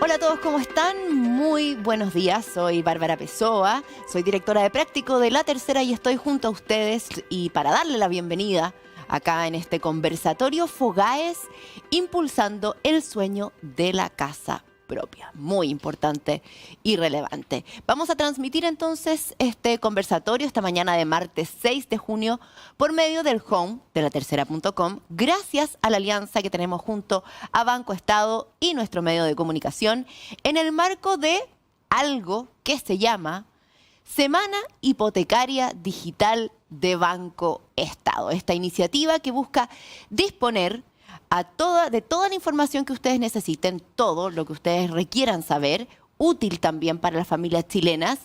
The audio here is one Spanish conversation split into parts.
Hola a todos, ¿cómo están? Muy buenos días, soy Bárbara Pessoa, soy directora de Práctico de La Tercera y estoy junto a ustedes y para darle la bienvenida acá en este conversatorio Fogaes, impulsando el sueño de la casa propia. Muy importante y relevante. Vamos a transmitir entonces este conversatorio esta mañana de martes 6 de junio por medio del home de latercera.com, gracias a la alianza que tenemos junto a Banco Estado y nuestro medio de comunicación en el marco de algo que se llama Semana Hipotecaria Digital de Banco Estado. Esta iniciativa que busca disponer de toda la información que ustedes necesiten, todo lo que ustedes requieran saber, útil también para las familias chilenas,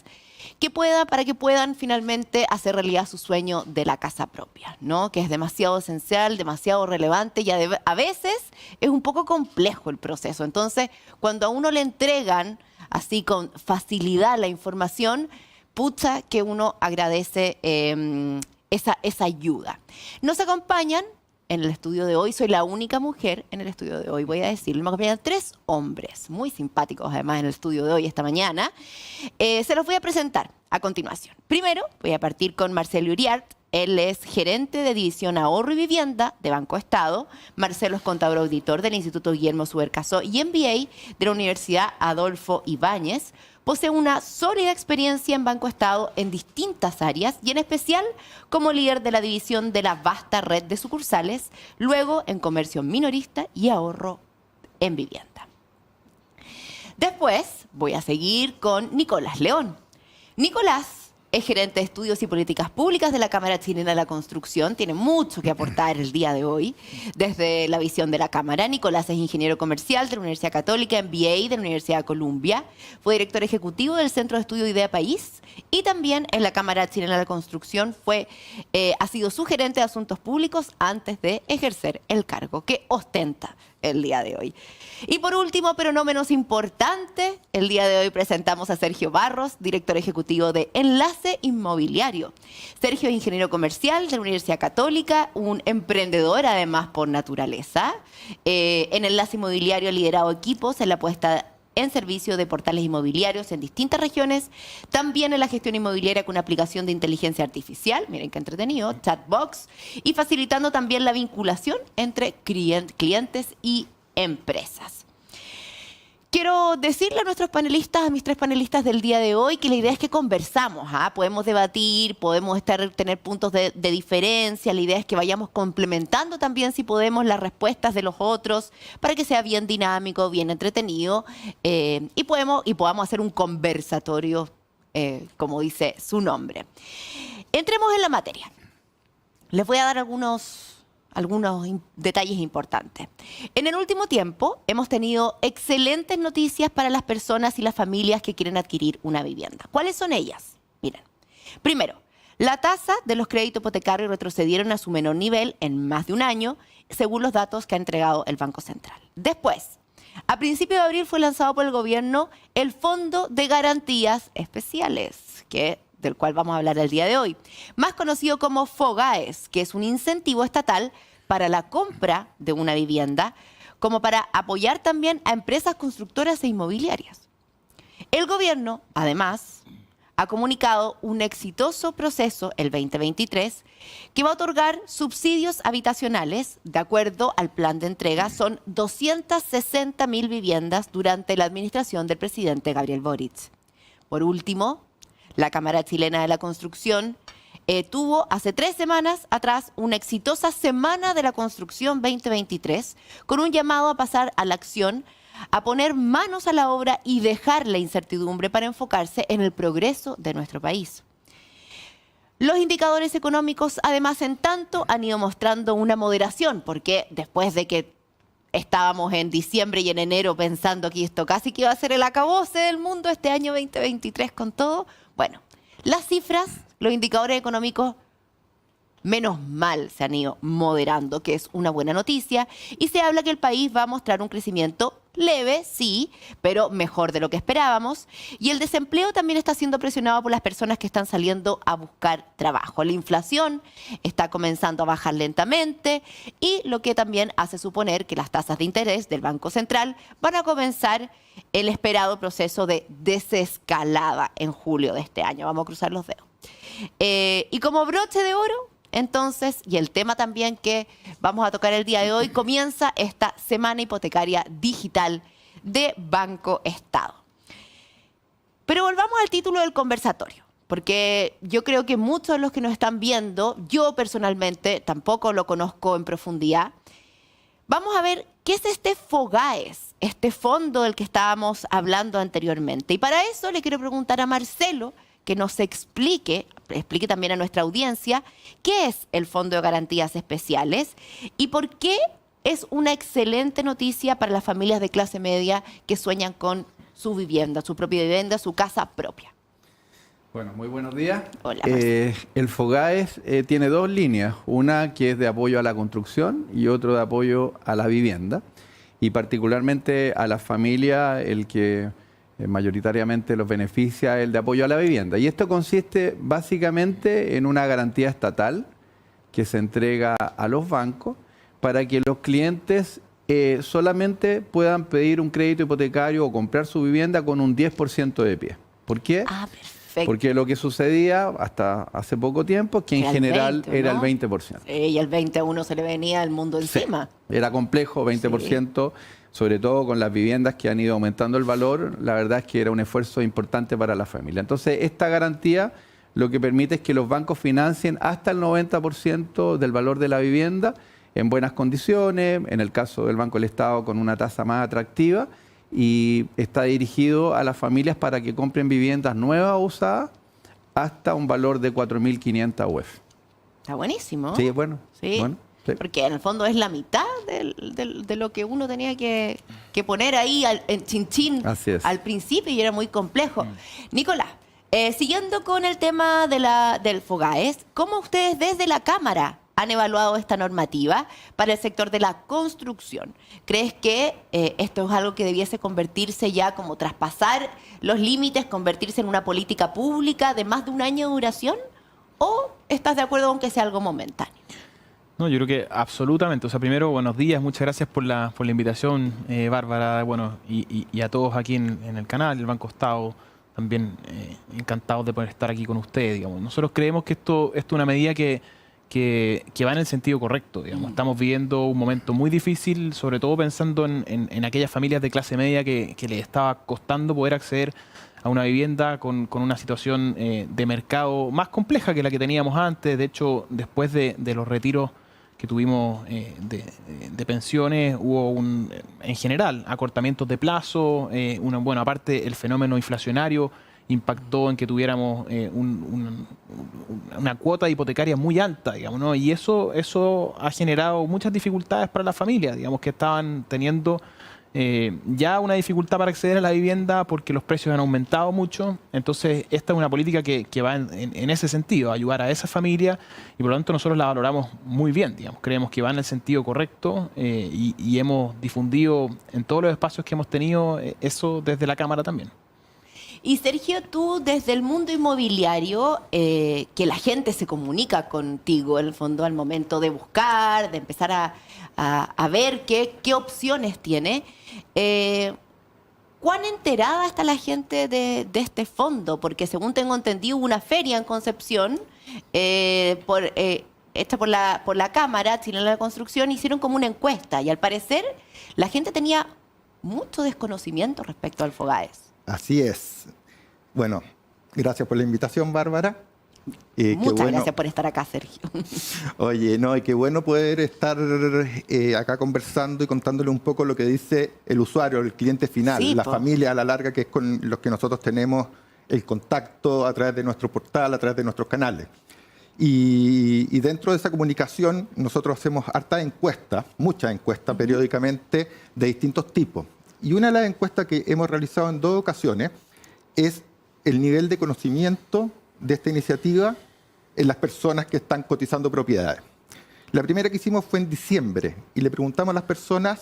para que puedan finalmente hacer realidad su sueño de la casa propia, ¿no? Que es demasiado esencial, demasiado relevante y a veces es un poco complejo el proceso. Entonces, cuando a uno le entregan así con facilidad la información, pucha que uno agradece esa ayuda. Nos acompañan en el estudio de hoy, soy la única mujer en el estudio de hoy, voy a decirlo. Me acompañan 3 hombres, muy simpáticos además en el estudio de hoy esta mañana. Se los voy a presentar a continuación. Primero, voy a partir con Marcelo Uriart. Él es gerente de División Ahorro y Vivienda de Banco Estado. Marcelo es contador auditor del Instituto Guillermo Subercaseaux y MBA de la Universidad Adolfo Ibáñez. Posee una sólida experiencia en Banco Estado en distintas áreas y en especial como líder de la división de la vasta red de sucursales, luego en comercio minorista y ahorro en vivienda. Después voy a seguir con Nicolás León. Nicolás es gerente de Estudios y Políticas Públicas de la Cámara Chilena de la Construcción. Tiene mucho que aportar el día de hoy desde la visión de la Cámara. Nicolás es ingeniero comercial de la Universidad Católica, MBA de la Universidad de Columbia. Fue director ejecutivo del Centro de Estudio Idea País y también en la Cámara Chilena de la Construcción ha sido su gerente de Asuntos Públicos antes de ejercer el cargo que ostenta el día de hoy. Y por último, pero no menos importante, el día de hoy presentamos a Sergio Barros, director ejecutivo de Enlace Inmobiliario. Sergio es ingeniero comercial de la Universidad Católica, un emprendedor además por naturaleza. En Enlace Inmobiliario ha liderado equipos en la puesta en servicio de portales inmobiliarios en distintas regiones, también en la gestión inmobiliaria con una aplicación de inteligencia artificial, miren qué entretenido, Chatbox, y facilitando también la vinculación entre clientes y empresas. Quiero decirle a nuestros panelistas, a mis 3 panelistas del día de hoy, que la idea es que conversamos, podemos debatir, podemos tener puntos de diferencia, la idea es que vayamos complementando también, si podemos, las respuestas de los otros, para que sea bien dinámico, bien entretenido, y podamos hacer un conversatorio, como dice su nombre. Entremos en la materia. Les voy a dar algunos detalles importantes. En el último tiempo hemos tenido excelentes noticias para las personas y las familias que quieren adquirir una vivienda. ¿Cuáles son ellas? Miren, primero, la tasa de los créditos hipotecarios retrocedieron a su menor nivel en más de un año, según los datos que ha entregado el Banco Central. Después, a principios de abril fue lanzado por el gobierno el Fondo de Garantías Especiales, del cual vamos a hablar el día de hoy, más conocido como Fogaes, que es un incentivo estatal para la compra de una vivienda, como para apoyar también a empresas constructoras e inmobiliarias. El gobierno, además, ha comunicado un exitoso proceso, el 2023, que va a otorgar subsidios habitacionales, de acuerdo al plan de entrega, son 260.000 viviendas durante la administración del presidente Gabriel Boric. Por último, la Cámara Chilena de la Construcción tuvo hace 3 semanas atrás una exitosa Semana de la Construcción 2023 con un llamado a pasar a la acción, a poner manos a la obra y dejar la incertidumbre para enfocarse en el progreso de nuestro país. Los indicadores económicos, además, en tanto, han ido mostrando una moderación, porque después de que estábamos en diciembre y en enero pensando que esto casi que iba a ser el acabose del mundo este año 2023 con todo, bueno, las cifras, los indicadores económicos, menos mal se han ido moderando, que es una buena noticia, y se habla que el país va a mostrar un crecimiento leve, sí, pero mejor de lo que esperábamos. Y el desempleo también está siendo presionado por las personas que están saliendo a buscar trabajo. La inflación está comenzando a bajar lentamente y lo que también hace suponer que las tasas de interés del Banco Central van a comenzar el esperado proceso de desescalada en julio de este año. Vamos a cruzar los dedos. Y como broche de oro, entonces, y el tema también que vamos a tocar el día de hoy, comienza esta semana hipotecaria digital de Banco Estado. Pero volvamos al título del conversatorio, porque yo creo que muchos de los que nos están viendo, yo personalmente tampoco lo conozco en profundidad. Vamos a ver qué es este FOGAES, este fondo del que estábamos hablando anteriormente. Y para eso le quiero preguntar a Marcelo que nos explique también a nuestra audiencia qué es el Fondo de Garantías Especiales y por qué es una excelente noticia para las familias de clase media que sueñan con su vivienda, su propia vivienda, su casa propia. Bueno, muy buenos días. Hola, el FOGAES tiene dos líneas, una que es de apoyo a la construcción y otro de apoyo a la vivienda, y particularmente a las familias el que mayoritariamente los beneficia el de apoyo a la vivienda. Y esto consiste básicamente en una garantía estatal que se entrega a los bancos para que los clientes solamente puedan pedir un crédito hipotecario o comprar su vivienda con un 10% de pie. ¿Por qué? Perfecto. Porque lo que sucedía hasta hace poco tiempo es que en general era el 20%. Y el 20% a uno se le venía el mundo encima. Sí, era complejo, 20%. Sí. Sobre todo con las viviendas que han ido aumentando el valor, la verdad es que era un esfuerzo importante para la familia. Entonces, esta garantía lo que permite es que los bancos financien hasta el 90% del valor de la vivienda en buenas condiciones, en el caso del Banco del Estado con una tasa más atractiva, y está dirigido a las familias para que compren viviendas nuevas o usadas hasta un valor de 4.500 UF. Está buenísimo. Sí, bueno. Sí. Bueno. Sí. Porque en el fondo es la mitad de lo que uno tenía que poner ahí en chinchín al principio y era muy complejo. Nicolás, siguiendo con el tema del FOGAES, ¿cómo ustedes desde la Cámara han evaluado esta normativa para el sector de la construcción? ¿Crees que esto es algo que debiese convertirse ya como traspasar los límites, convertirse en una política pública de más de un año de duración? ¿O estás de acuerdo con que sea algo momentáneo? No, yo creo que absolutamente. O sea, primero, buenos días, muchas gracias por la invitación, Bárbara, bueno, y a todos aquí en el canal, el Banco Estado, también encantados de poder estar aquí con ustedes, digamos. Nosotros creemos que esto es una medida que va en el sentido correcto, digamos. Estamos viviendo un momento muy difícil, sobre todo pensando en aquellas familias de clase media que les estaba costando poder acceder a una vivienda con una situación de mercado más compleja que la que teníamos antes. De hecho, después de los retiros que tuvimos de pensiones, hubo en general acortamientos de plazo, bueno, aparte el fenómeno inflacionario impactó en que tuviéramos una cuota hipotecaria muy alta, digamos, ¿no? Y eso ha generado muchas dificultades para las familias, digamos, que estaban teniendo ya una dificultad para acceder a la vivienda porque los precios han aumentado mucho. Entonces, esta es una política que va en ese sentido, ayudar a esa familia, y por lo tanto nosotros la valoramos muy bien, digamos. Creemos que va en el sentido correcto y hemos difundido en todos los espacios que hemos tenido eso desde la Cámara también. Y Sergio, tú desde el mundo inmobiliario, que la gente se comunica contigo en el fondo al momento de buscar, de empezar a ver qué opciones tiene, ¿cuán enterada está la gente de este fondo? Porque según tengo entendido, hubo una feria en Concepción hecha por la Cámara Chilena de la Construcción, hicieron como una encuesta y al parecer la gente tenía mucho desconocimiento respecto al FOGAES. Así es. Bueno, gracias por la invitación, Bárbara. Muchas gracias por estar acá, Sergio. Oye, no, y qué bueno poder estar acá conversando y contándole un poco lo que dice el usuario, el cliente final, sí, la familia a la larga, que es con los que nosotros tenemos el contacto a través de nuestro portal, a través de nuestros canales. Y dentro de esa comunicación nosotros hacemos hartas encuestas, muchas encuestas periódicamente de distintos tipos. Y una de las encuestas que hemos realizado en 2 ocasiones es el nivel de conocimiento de esta iniciativa en las personas que están cotizando propiedades. La primera que hicimos fue en diciembre y le preguntamos a las personas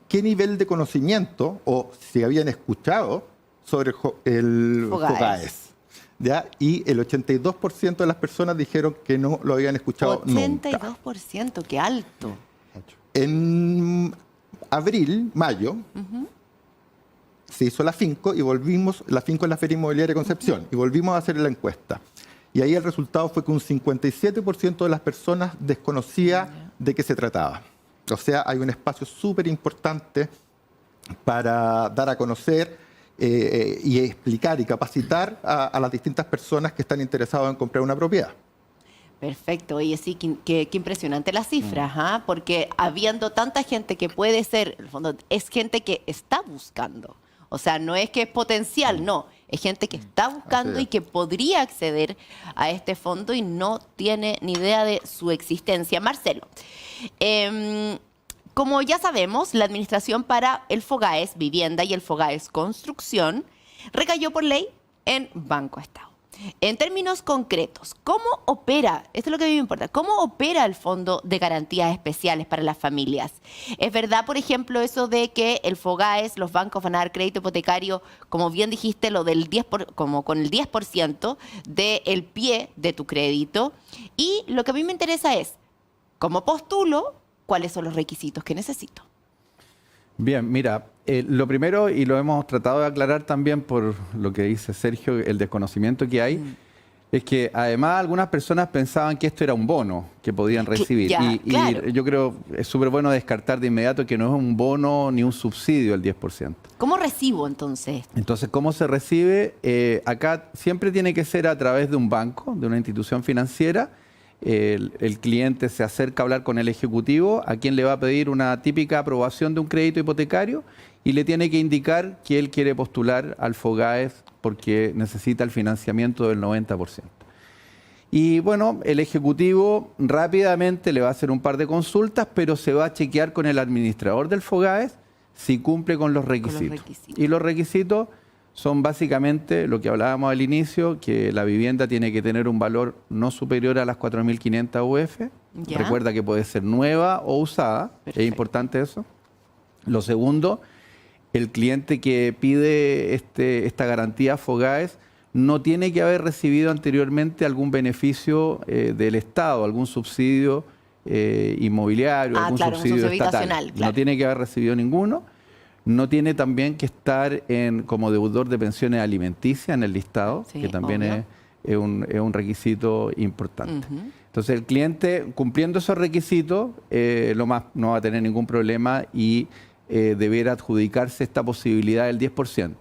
qué nivel de conocimiento o si habían escuchado sobre el FOGAES. ¿Ya? Y el 82% de las personas dijeron que no lo habían escuchado 82%, nunca. qué alto. En mayo, se hizo la FINCO y volvimos, la FINCO es la Feria Inmobiliaria de Concepción, y volvimos a hacer la encuesta. Y ahí el resultado fue que un 57% de las personas desconocía de qué se trataba. O sea, hay un espacio súper importante para dar a conocer y explicar y capacitar a las distintas personas que están interesadas en comprar una propiedad. Perfecto, oye, sí, qué impresionante las cifras, ¿ah? Porque habiendo tanta gente que puede ser, en el fondo, es gente que está buscando. O sea, no es que es potencial, no. Es gente que está buscando y que podría acceder a este fondo y no tiene ni idea de su existencia. Marcelo, como ya sabemos, la administración para el FOGAES Vivienda y el FOGAES Construcción recayó por ley en Banco Estado. En términos concretos, ¿cómo opera? Esto es lo que a mí me importa. ¿Cómo opera el Fondo de Garantías Especiales para las Familias? ¿Es verdad, por ejemplo, eso de que el FOGAES, los bancos van a dar crédito hipotecario, como bien dijiste, lo del 10%, como con el 10% del pie de tu crédito? Y lo que a mí me interesa es, ¿cómo postulo? ¿Cuáles son los requisitos que necesito? Bien, mira, lo primero, y lo hemos tratado de aclarar también por lo que dice Sergio, el desconocimiento que hay, es que además algunas personas pensaban que esto era un bono que podían recibir. Claro. Y yo creo que es súper bueno descartar de inmediato que no es un bono ni un subsidio el 10%. ¿Cómo recibo entonces? Entonces, ¿cómo se recibe? Acá siempre tiene que ser a través de un banco, de una institución financiera. El cliente se acerca a hablar con el ejecutivo, a quien le va a pedir una típica aprobación de un crédito hipotecario y le tiene que indicar que él quiere postular al FOGAES porque necesita el financiamiento del 90%. Y bueno, el ejecutivo rápidamente le va a hacer un par de consultas, pero se va a chequear con el administrador del FOGAES si cumple con los requisitos. Y los requisitos son básicamente lo que hablábamos al inicio, que la vivienda tiene que tener un valor no superior a las 4.500 UF. ¿Ya? Recuerda que puede ser nueva o usada. Perfecto. Es importante eso. Lo segundo, el cliente que pide esta garantía FOGAES no tiene que haber recibido anteriormente algún beneficio del Estado, algún subsidio inmobiliario, algún subsidio estatal. Claro. No tiene que haber recibido ninguno. No tiene también que estar como deudor de pensiones alimenticias en el listado, Sí, que también obvio. es un requisito importante. Entonces, el cliente, cumpliendo esos requisitos, no va a tener ningún problema y deberá adjudicarse esta posibilidad del 10%.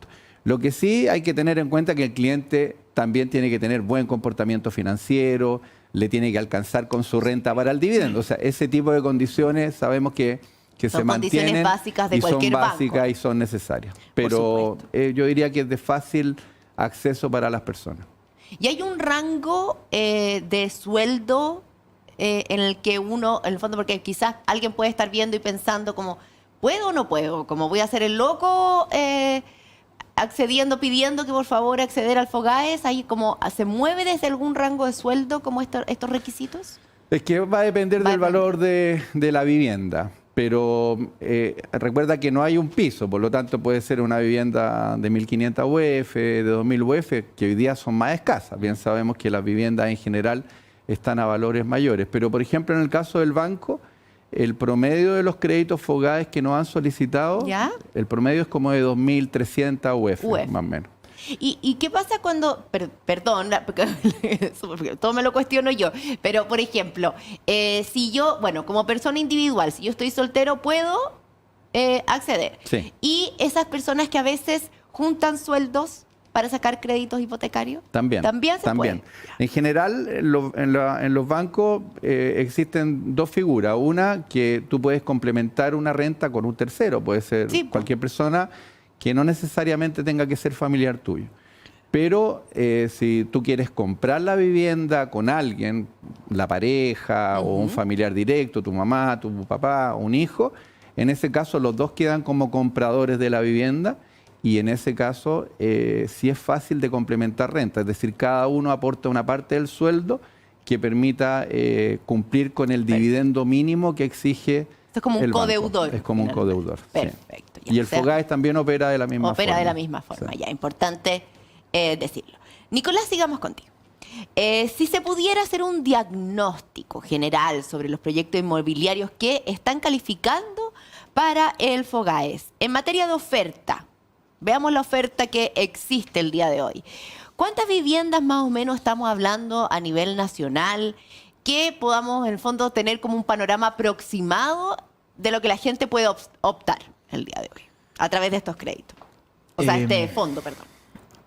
Lo que sí hay que tener en cuenta que el cliente también tiene que tener buen comportamiento financiero, le tiene que alcanzar con su renta para el dividendo. O sea, ese tipo de condiciones sabemos que son se condiciones mantienen básicas de y son cualquier básicas banco. y son necesarias. Pero yo diría que es de fácil acceso para las personas. ¿Y hay un rango de sueldo en el que uno, en el fondo, porque quizás alguien puede estar viendo y pensando como, ¿puedo o no puedo? Como voy a hacer el loco accediendo, pidiendo que por favor acceder al FOGAES, ¿ahí como se mueve desde algún rango de sueldo como estos requisitos? Es que va a depender del valor de la vivienda. Pero recuerda que no hay un piso, por lo tanto puede ser una vivienda de 1.500 UF, de 2.000 UF, que hoy día son más escasas. Bien sabemos que las viviendas en general están a valores mayores. Pero, por ejemplo, en el caso del banco, el promedio de los créditos FOGAES que nos han solicitado, ¿Ya? el promedio es como de 2.300 UF, más o menos. ¿Y qué pasa cuando, perdón, porque todo me lo cuestiono yo, pero por ejemplo, si yo, bueno, como persona individual, si yo estoy soltero, puedo acceder? Sí. Y esas personas que a veces juntan sueldos para sacar créditos hipotecarios, También se puede. En general, en los bancos existen dos figuras. Una, que tú puedes complementar una renta con un tercero, puede ser cualquier persona que no necesariamente tenga que ser familiar tuyo. Pero si tú quieres comprar la vivienda con alguien, la pareja o un familiar directo, tu mamá, tu papá, un hijo, en ese caso los dos quedan como compradores de la vivienda y en ese caso sí es fácil de complementar renta, es decir, cada uno aporta una parte del sueldo que permita cumplir con el dividendo mínimo que exige Esto es como un el banco. codeudor. Es como un finalmente. codeudor. sí. Perfecto. ya. Y el O sea, FOGAES también opera de la misma forma. opera de la misma forma, Sí. ya, importante decirlo. Nicolás, sigamos contigo. Si se pudiera hacer un diagnóstico general sobre los proyectos inmobiliarios que están calificando para el FOGAES, en materia de oferta, veamos la oferta que existe el día de hoy. ¿Cuántas viviendas más o menos estamos hablando a nivel nacional que podamos en el fondo tener como un panorama aproximado de lo que la gente puede optar el día de hoy a través de estos créditos? O sea, este fondo, perdón.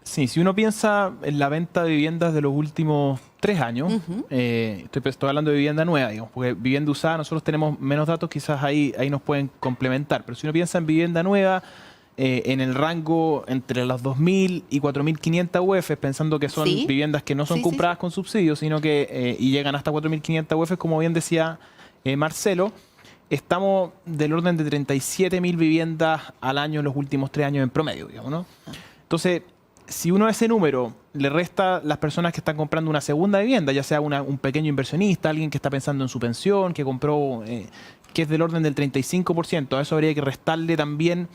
Sí, si uno piensa en la venta de viviendas de los últimos 3 años, estoy hablando de vivienda nueva, digamos, porque vivienda usada nosotros tenemos menos datos, quizás ahí nos pueden complementar, pero si uno piensa en vivienda nueva, en el rango entre las 2.000 y 4.500 UF, pensando que son Sí. viviendas que no son Sí, sí, compradas con subsidios, sino que y llegan hasta 4.500 UF, como bien decía Marcelo, estamos del orden de 37.000 viviendas al año en los últimos 3 años en promedio, digamos, ¿no? Entonces, si uno a ese número le resta las personas que están comprando una segunda vivienda, ya sea un pequeño inversionista, alguien que está pensando en su pensión, que compró, que es del orden del 35%, a eso habría que restarle también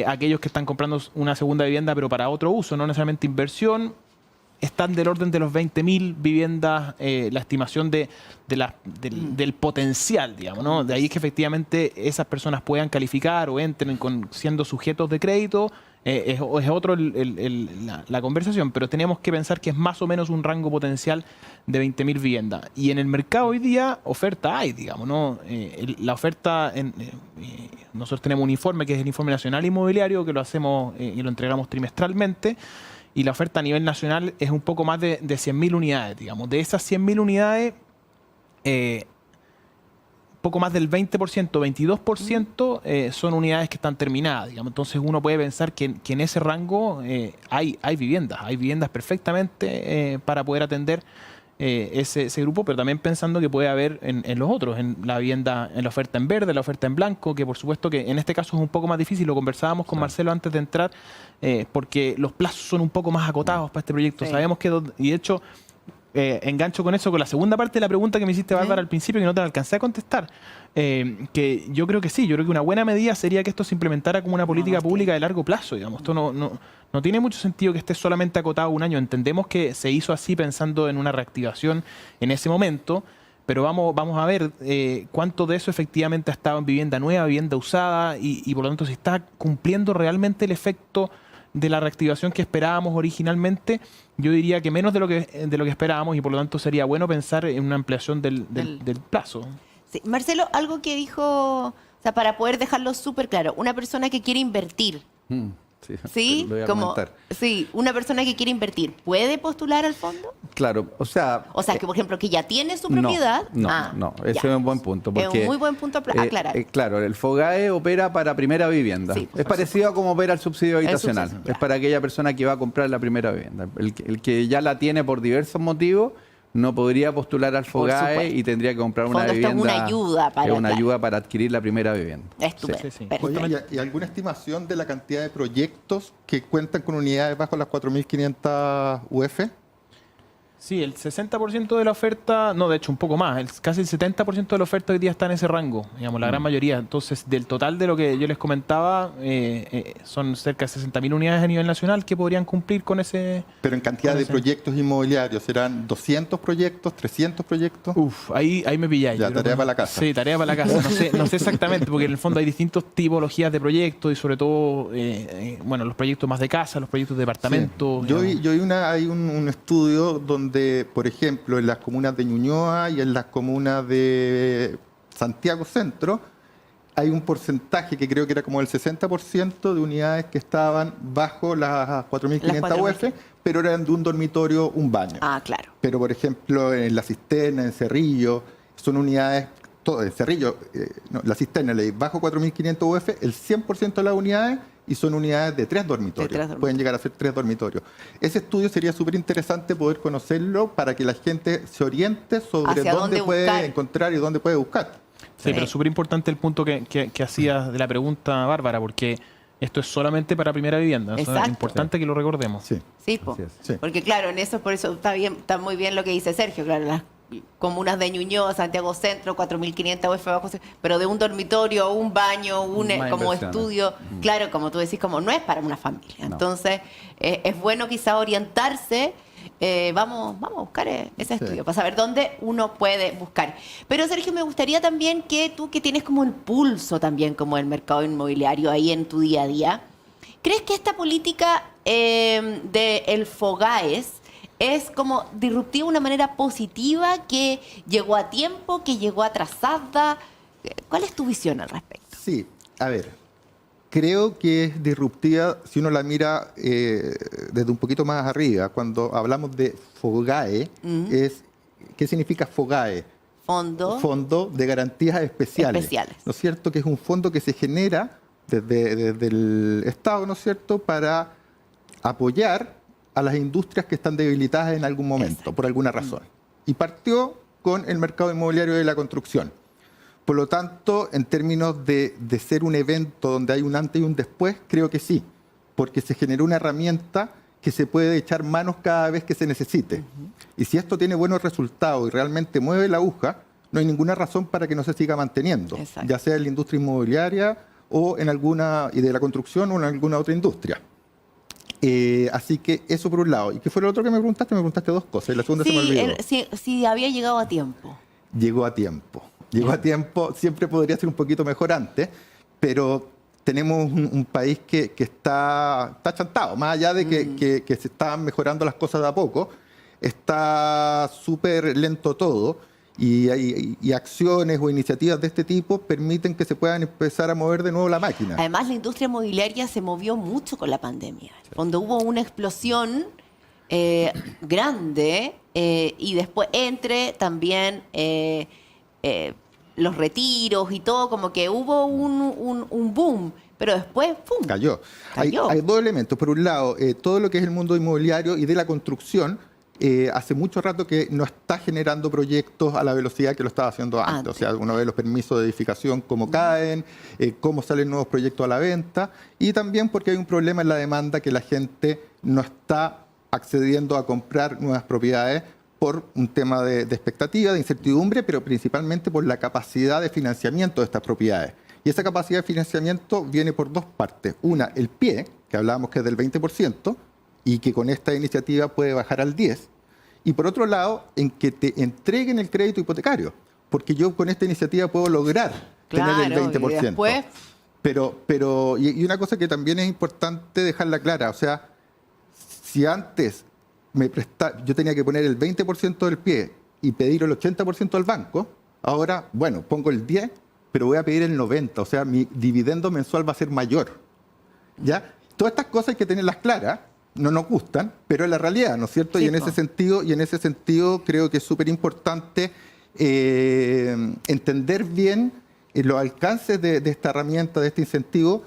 aquellos que están comprando una segunda vivienda, pero para otro uso, no necesariamente inversión, están del orden de los 20.000 viviendas, la estimación del potencial, digamos, ¿no? De ahí que efectivamente esas personas puedan calificar o entren siendo sujetos de crédito. Es otro la conversación, pero tenemos que pensar que es más o menos un rango potencial de 20.000 viviendas. Y en el mercado hoy día, oferta hay, digamos, ¿no? La oferta, nosotros tenemos un informe que es el Informe Nacional Inmobiliario, que lo hacemos y lo entregamos trimestralmente, y la oferta a nivel nacional es un poco más de 100.000 unidades, digamos. De esas 100.000 unidades, poco más del 20%, 22% son unidades que están terminadas, digamos. Entonces uno puede pensar que en ese rango hay viviendas perfectamente para poder atender ese grupo, pero también pensando que puede haber en los otros, en la vivienda, en la oferta en verde, la oferta en blanco, que por supuesto que en este caso es un poco más difícil, lo conversábamos con Marcelo antes de entrar, porque los plazos son un poco más acotados para este proyecto. Sí. Sabemos que, y de hecho, engancho con eso, con la segunda parte de la pregunta que me hiciste, Bárbara, al principio, que no te la alcancé a contestar. Que yo creo que sí, yo creo que una buena medida sería que esto se implementara como una política pública de largo plazo, digamos. Esto no tiene mucho sentido que esté solamente acotado un año. Entendemos que se hizo así pensando en una reactivación en ese momento, pero vamos a ver cuánto de eso efectivamente ha estado en vivienda nueva, vivienda usada, y por lo tanto si está cumpliendo realmente el efecto de la reactivación que esperábamos originalmente. Yo diría que menos de lo que esperábamos, y por lo tanto sería bueno pensar en una ampliación del plazo. Sí. Marcelo, algo que dijo, o sea, para poder dejarlo súper claro, una persona que quiere invertir, ¿sí? Lo voy a Como, comentar. sí, una persona que quiere invertir, ¿puede postular al fondo? Claro, o sea... Que, por ejemplo, que ya tiene su propiedad. No, ese ya. es un buen punto. Porque, es un muy buen punto a aclarar. Claro, el FOGAE opera para primera vivienda. Sí, es parecido a como opera el subsidio habitacional. subsidio, Es para aquella persona que va a comprar la primera vivienda. El que ya la tiene por diversos motivos no podría postular al FOGAE supuesto. y tendría que comprar una Fondo, esto es vivienda. una ayuda para- es una ayuda para adquirir la primera vivienda. Estupendo. Sí, sí, sí. Perfecto. Oye, ¿y alguna estimación de la cantidad de proyectos que cuentan con unidades bajo las 4.500 UF? Sí, el 60% de la oferta, no, de hecho un poco más, casi el 70% de la oferta hoy día está en ese rango, digamos, la gran mayoría. Entonces, del total de lo que yo les comentaba, son cerca de 60.000 unidades a nivel nacional que podrían cumplir con ese... Pero en cantidad con de ese- proyectos inmobiliarios, ¿serán 200 proyectos, 300 proyectos? Uf, ahí me pilláis. Ya, Yo creo tarea que- para la casa. Sí, tarea para la casa. No sé exactamente, porque en el fondo hay distintas tipologías de proyectos y sobre todo, bueno, los proyectos más de casa, los proyectos de departamento. Sí. Yo vi hay un estudio donde, por ejemplo, en las comunas de Ñuñoa y en las comunas de Santiago Centro, hay un porcentaje que creo que era como el 60% de unidades que estaban bajo las 4.500 UF, pero eran de un dormitorio, un baño. Ah, claro. Pero, por ejemplo, en La Cisterna, en Cerrillo, son unidades, todo, en Cerrillo, La Cisterna, bajo 4.500 UF, el 100% de las unidades, y son unidades de 3 dormitorios. Pueden llegar a ser 3 dormitorios. Ese estudio sería súper interesante poder conocerlo para que la gente se oriente sobre dónde puede encontrar y dónde puede buscar. Sí, pero súper importante el punto que hacías de la pregunta, Bárbara, porque esto es solamente para primera vivienda. Eso es Exacto. importante que lo recordemos. Sí. Sí, po. Así es. Sí. Porque claro, en eso, por eso está muy bien lo que dice Sergio, claro, las comunas de Ñuñoa, Santiago Centro, 4.500 UF bajo, pero de un dormitorio, un baño, Más como inversiones. estudio, claro, como tú decís, como no es para una familia. No. Entonces, es bueno quizá orientarse. Vamos a buscar ese estudio para saber dónde uno puede buscar. Pero Sergio, me gustaría también que tú, que tienes como el pulso también como el mercado inmobiliario ahí en tu día a día, ¿crees que esta política del FOGAES es como disruptiva de una manera positiva, que llegó a tiempo, que llegó atrasada? ¿Cuál es tu visión al respecto? Sí, a ver, creo que es disruptiva si uno la mira desde un poquito más arriba. Cuando hablamos de FOGAE, ¿qué significa FOGAE? Fondo de Garantías Especiales. ¿No es cierto? Que es un fondo que se genera desde el Estado, ¿no es cierto?, para apoyar a las industrias que están debilitadas en algún momento, por alguna razón. Y partió con el mercado inmobiliario de la construcción. Por lo tanto, en términos de ser un evento donde hay un antes y un después, creo que sí, porque se generó una herramienta que se puede echar manos cada vez que se necesite. Y si esto tiene buenos resultados y realmente mueve la aguja, no hay ninguna razón para que no se siga manteniendo, ya sea en la industria inmobiliaria o en alguna, y de la construcción o en alguna otra industria. Así que eso por un lado. ¿Y qué fue lo otro que me preguntaste? Me preguntaste dos cosas y la segunda se me olvidó. Si había llegado a tiempo. Llegó a tiempo. Llegó a tiempo, siempre podría ser un poquito mejor antes, pero tenemos un país que está chantado, más allá de que se están mejorando las cosas de a poco, está súper lento todo y acciones o iniciativas de este tipo permiten que se puedan empezar a mover de nuevo la máquina. Además, la industria inmobiliaria se movió mucho con la pandemia. Cuando hubo una explosión grande y después también los retiros y todo, como que hubo un boom, pero después ¡pum! Cayó. Hay dos elementos. Por un lado, todo lo que es el mundo inmobiliario y de la construcción, hace mucho rato que no está generando proyectos a la velocidad que lo estaba haciendo antes. O sea, uno ve los permisos de edificación cómo caen, cómo salen nuevos proyectos a la venta, y también porque hay un problema en la demanda, que la gente no está accediendo a comprar nuevas propiedades por un tema de expectativa, de incertidumbre, pero principalmente por la capacidad de financiamiento de estas propiedades. Y esa capacidad de financiamiento viene por dos partes. Una, el pie, que hablábamos que es del 20%, y que con esta iniciativa puede bajar al 10%. Y por otro lado, en que te entreguen el crédito hipotecario, porque yo con esta iniciativa puedo lograr tener el 20%. Y después... y una cosa que también es importante dejarla clara, o sea, si antes yo tenía que poner el 20% del pie y pedir el 80% al banco, ahora, bueno, pongo el 10%, pero voy a pedir el 90%, o sea, mi dividendo mensual va a ser mayor. ¿Ya? Todas estas cosas hay que tenerlas claras, no nos gustan, pero es la realidad, ¿no es cierto? Sí, y en ese sentido creo que es súper importante entender bien los alcances de esta herramienta, de este incentivo,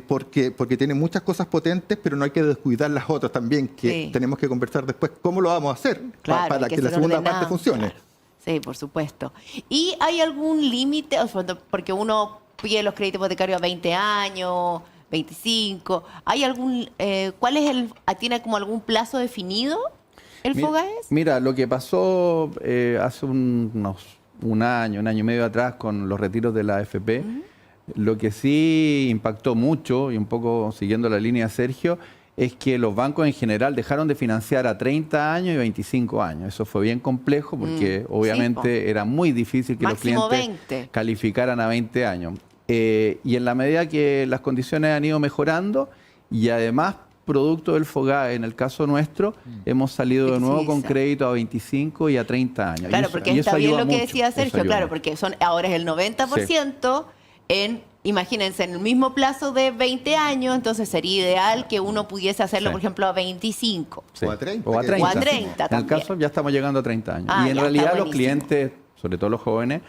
porque tiene muchas cosas potentes, pero no hay que descuidar las otras también, que tenemos que conversar después cómo lo vamos a hacer para que la segunda parte funcione. Claro. Sí, por supuesto. ¿Y hay algún límite? Porque uno pide los créditos hipotecarios a 20 años, 25. ¿Hay algún, tiene como algún plazo definido el FOGAES? Mira, lo que pasó hace un año y medio atrás con los retiros de la AFP, lo que sí impactó mucho, y un poco siguiendo la línea de Sergio, es que los bancos en general dejaron de financiar a 30 años y 25 años. Eso fue bien complejo porque obviamente era muy difícil que máximo los clientes 20. calificaran a 20 años. Y en la medida que las condiciones han ido mejorando y además producto del FOGAE, en el caso nuestro, hemos salido de nuevo con crédito a 25 y a 30 años. Claro, porque está bien lo que decía Sergio, claro, mucho. porque ahora es el 90% imagínense, en el mismo plazo de 20 años, entonces sería ideal que uno pudiese hacerlo, por ejemplo, a 25. Sí. O a 30. O a 30. O a 30 en el caso ya estamos llegando a 30 años. Y en ya realidad está los buenísimo. clientes, sobre todo los jóvenes,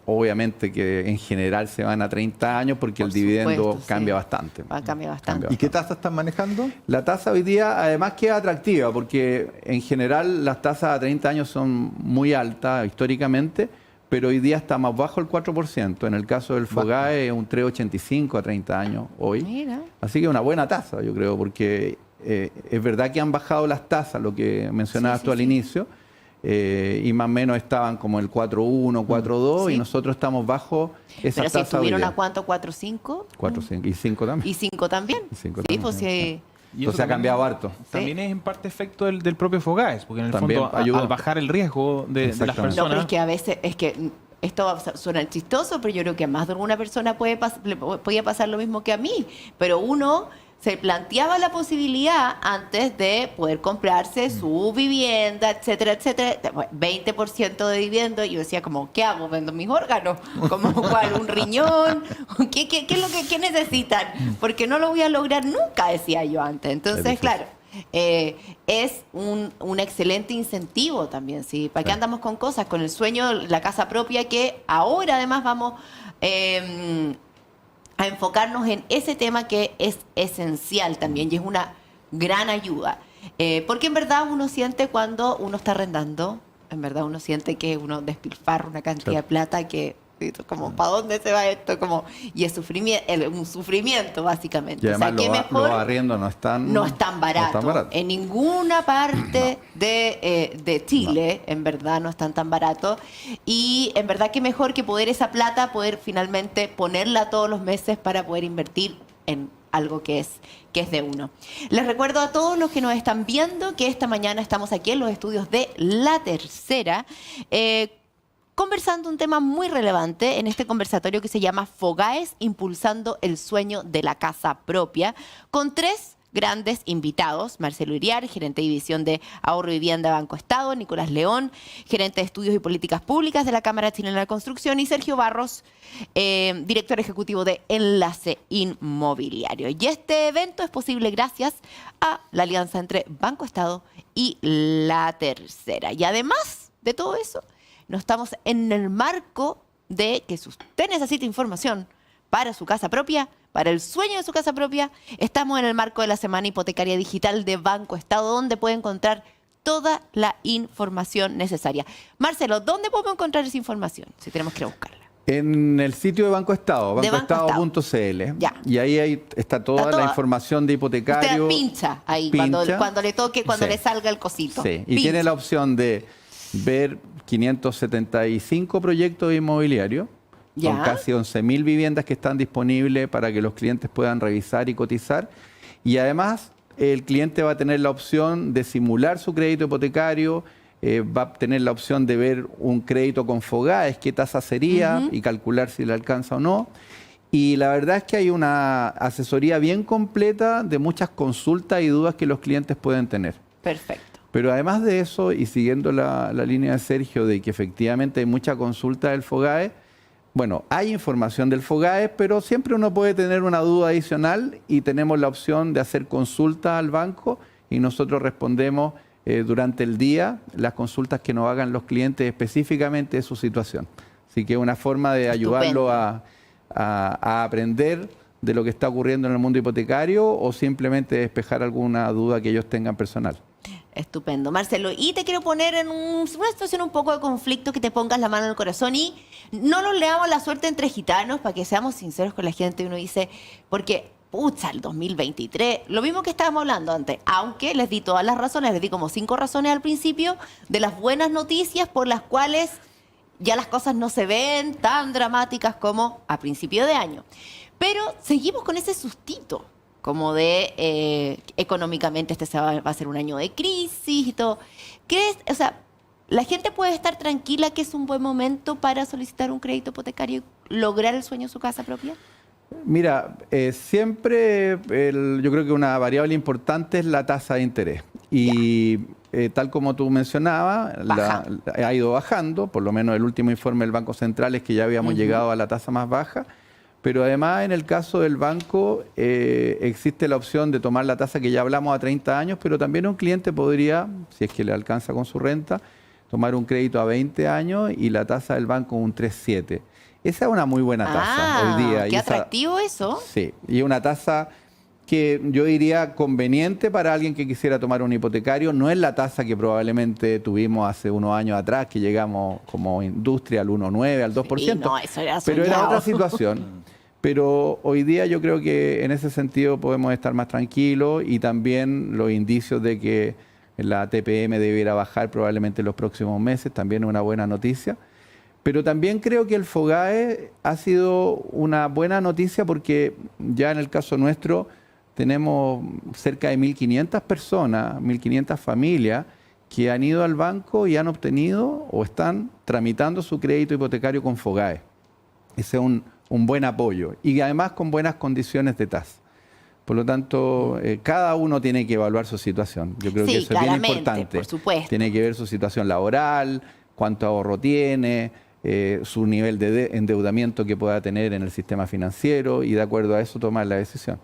obviamente que en general se van a 30 años porque Por el dividendo supuesto, cambia sí. bastante. Cambia bastante. ¿Y qué tasa están manejando? La tasa hoy día además queda atractiva porque en general las tasas a 30 años son muy altas históricamente, pero hoy día está más bajo el 4%. En el caso del FOGAE es un 3,85 a 30 años hoy. Mira. Así que una buena tasa, yo creo, porque es verdad que han bajado las tasas, lo que mencionabas tú al inicio, y más o menos estaban como el 4.1, 4.2 Sí. y nosotros estamos bajo esa Pero si tasa. estuvieron hoy día. a cuánto, 4.5. 4.5 y 5 también. Y 5 también. Y 5 Sí, también, pues sí. sí. Y eso Entonces ha también- cambiado harto. También es en parte efecto del propio Fogaes, porque en el También fondo ayuda. al bajar el riesgo de las Exactamente. personas... No, pero es que a veces, esto suena chistoso, pero yo creo que a más de alguna persona podía pasar lo mismo que a mí. Pero uno se planteaba la posibilidad antes de poder comprarse su vivienda, etcétera, etcétera. 20% de vivienda, y yo decía como, ¿qué hago? ¿Vendo mis órganos? ¿Como cuál? ¿Un riñón? ¿Qué es lo que necesitan? Porque no lo voy a lograr nunca, decía yo antes. Entonces, difícil. claro, es un excelente incentivo también, ¿sí? ¿Para qué Sí. andamos con cosas? Con el sueño, la casa propia, que ahora además vamos a enfocarnos en ese tema que es esencial también y es una gran ayuda. Porque en verdad uno siente cuando uno está arrendando, en verdad uno siente que uno despilfarra una cantidad de plata que, como, ¿para dónde se va esto? Como, y es un sufrimiento, básicamente. Y además ¿qué los arriendos no están baratos. En ninguna parte de Chile, en verdad, no están tan baratos. Y en verdad que mejor que poder esa plata, poder finalmente ponerla todos los meses para poder invertir en algo que es de uno. Les recuerdo a todos los que nos están viendo que esta mañana estamos aquí en los estudios de La Tercera, conversando un tema muy relevante en este conversatorio que se llama Fogaes, impulsando el sueño de la casa propia, con 3 grandes invitados: Marcelo Iriar, gerente de división de Ahorro y Vivienda Banco Estado; Nicolás León, gerente de Estudios y Políticas Públicas de la Cámara Chilena de la Construcción; y Sergio Barros, director ejecutivo de Enlace Inmobiliario. Y este evento es posible gracias a la alianza entre Banco Estado y La Tercera. Y además de todo eso, no estamos en el marco de que si usted necesita información para su casa propia, para el sueño de su casa propia, estamos en el marco de la Semana Hipotecaria Digital de Banco Estado, donde puede encontrar toda la información necesaria. Marcelo, ¿dónde podemos encontrar esa información si tenemos que ir a buscarla? En el sitio de Banco Estado, De Banco bancoestado.cl. Ya. Y ahí está toda la información de hipotecario. Usted pincha ahí Pincha. cuando le toque, cuando Sí. le salga el cosito. Sí, y Pincha. tiene la opción de ver 575 proyectos inmobiliarios. Ya. Son casi 11.000 viviendas que están disponibles para que los clientes puedan revisar y cotizar. Y además, el cliente va a tener la opción de simular su crédito hipotecario, va a tener la opción de ver un crédito con Fogaes, qué tasa sería y calcular si le alcanza o no. Y la verdad es que hay una asesoría bien completa de muchas consultas y dudas que los clientes pueden tener. Perfecto. Pero además de eso, y siguiendo la línea de Sergio de que efectivamente hay mucha consulta del Fogaes, bueno, hay información del Fogaes, pero siempre uno puede tener una duda adicional y tenemos la opción de hacer consulta al banco y nosotros respondemos durante el día las consultas que nos hagan los clientes específicamente de su situación. Así que es una forma de ayudarlo a aprender de lo que está ocurriendo en el mundo hipotecario o simplemente despejar alguna duda que ellos tengan personal. Estupendo, Marcelo. Y te quiero poner en una situación un poco de conflicto, que te pongas la mano en el corazón y no nos leamos la suerte entre gitanos, para que seamos sinceros con la gente. Uno dice, porque, pucha, el 2023, lo mismo que estábamos hablando antes, aunque les di todas las razones, les di como 5 razones al principio de las buenas noticias por las cuales ya las cosas no se ven tan dramáticas como a principio de año. Pero seguimos con ese sustito, como de económicamente va a ser un año de crisis y todo. O sea, la gente puede estar tranquila que es un buen momento para solicitar un crédito hipotecario y lograr el sueño de su casa propia. Mira, siempre yo creo que una variable importante es la tasa de interés. Y tal como tú mencionabas, ha ido bajando, por lo menos el último informe del Banco Central es que ya habíamos llegado a la tasa más baja. Pero además, en el caso del banco, existe la opción de tomar la tasa que ya hablamos a 30 años, pero también un cliente podría, si es que le alcanza con su renta, tomar un crédito a 20 años y la tasa del banco un 3,7. Esa es una muy buena tasa hoy día. Qué atractivo eso. Sí, y una tasa que yo diría conveniente para alguien que quisiera tomar un hipotecario. No es la tasa que probablemente tuvimos hace unos años atrás, que llegamos como industria al 1,9, al 2%. Sí, no, eso era pero era soñado. otra situación. Pero hoy día yo creo que en ese sentido podemos estar más tranquilos y también los indicios de que la TPM debiera bajar probablemente en los próximos meses, también una buena noticia. Pero también creo que el FOGAE ha sido una buena noticia porque ya en el caso nuestro tenemos cerca de 1.500 personas, 1.500 familias que han ido al banco y han obtenido o están tramitando su crédito hipotecario con FOGAE. Ese es un buen apoyo y además con buenas condiciones de tasa. Por lo tanto, cada uno tiene que evaluar su situación. Yo creo que eso es bien importante. Por supuesto. Tiene que ver su situación laboral, cuánto ahorro tiene, su nivel de endeudamiento que pueda tener en el sistema financiero y de acuerdo a eso tomar la decisión.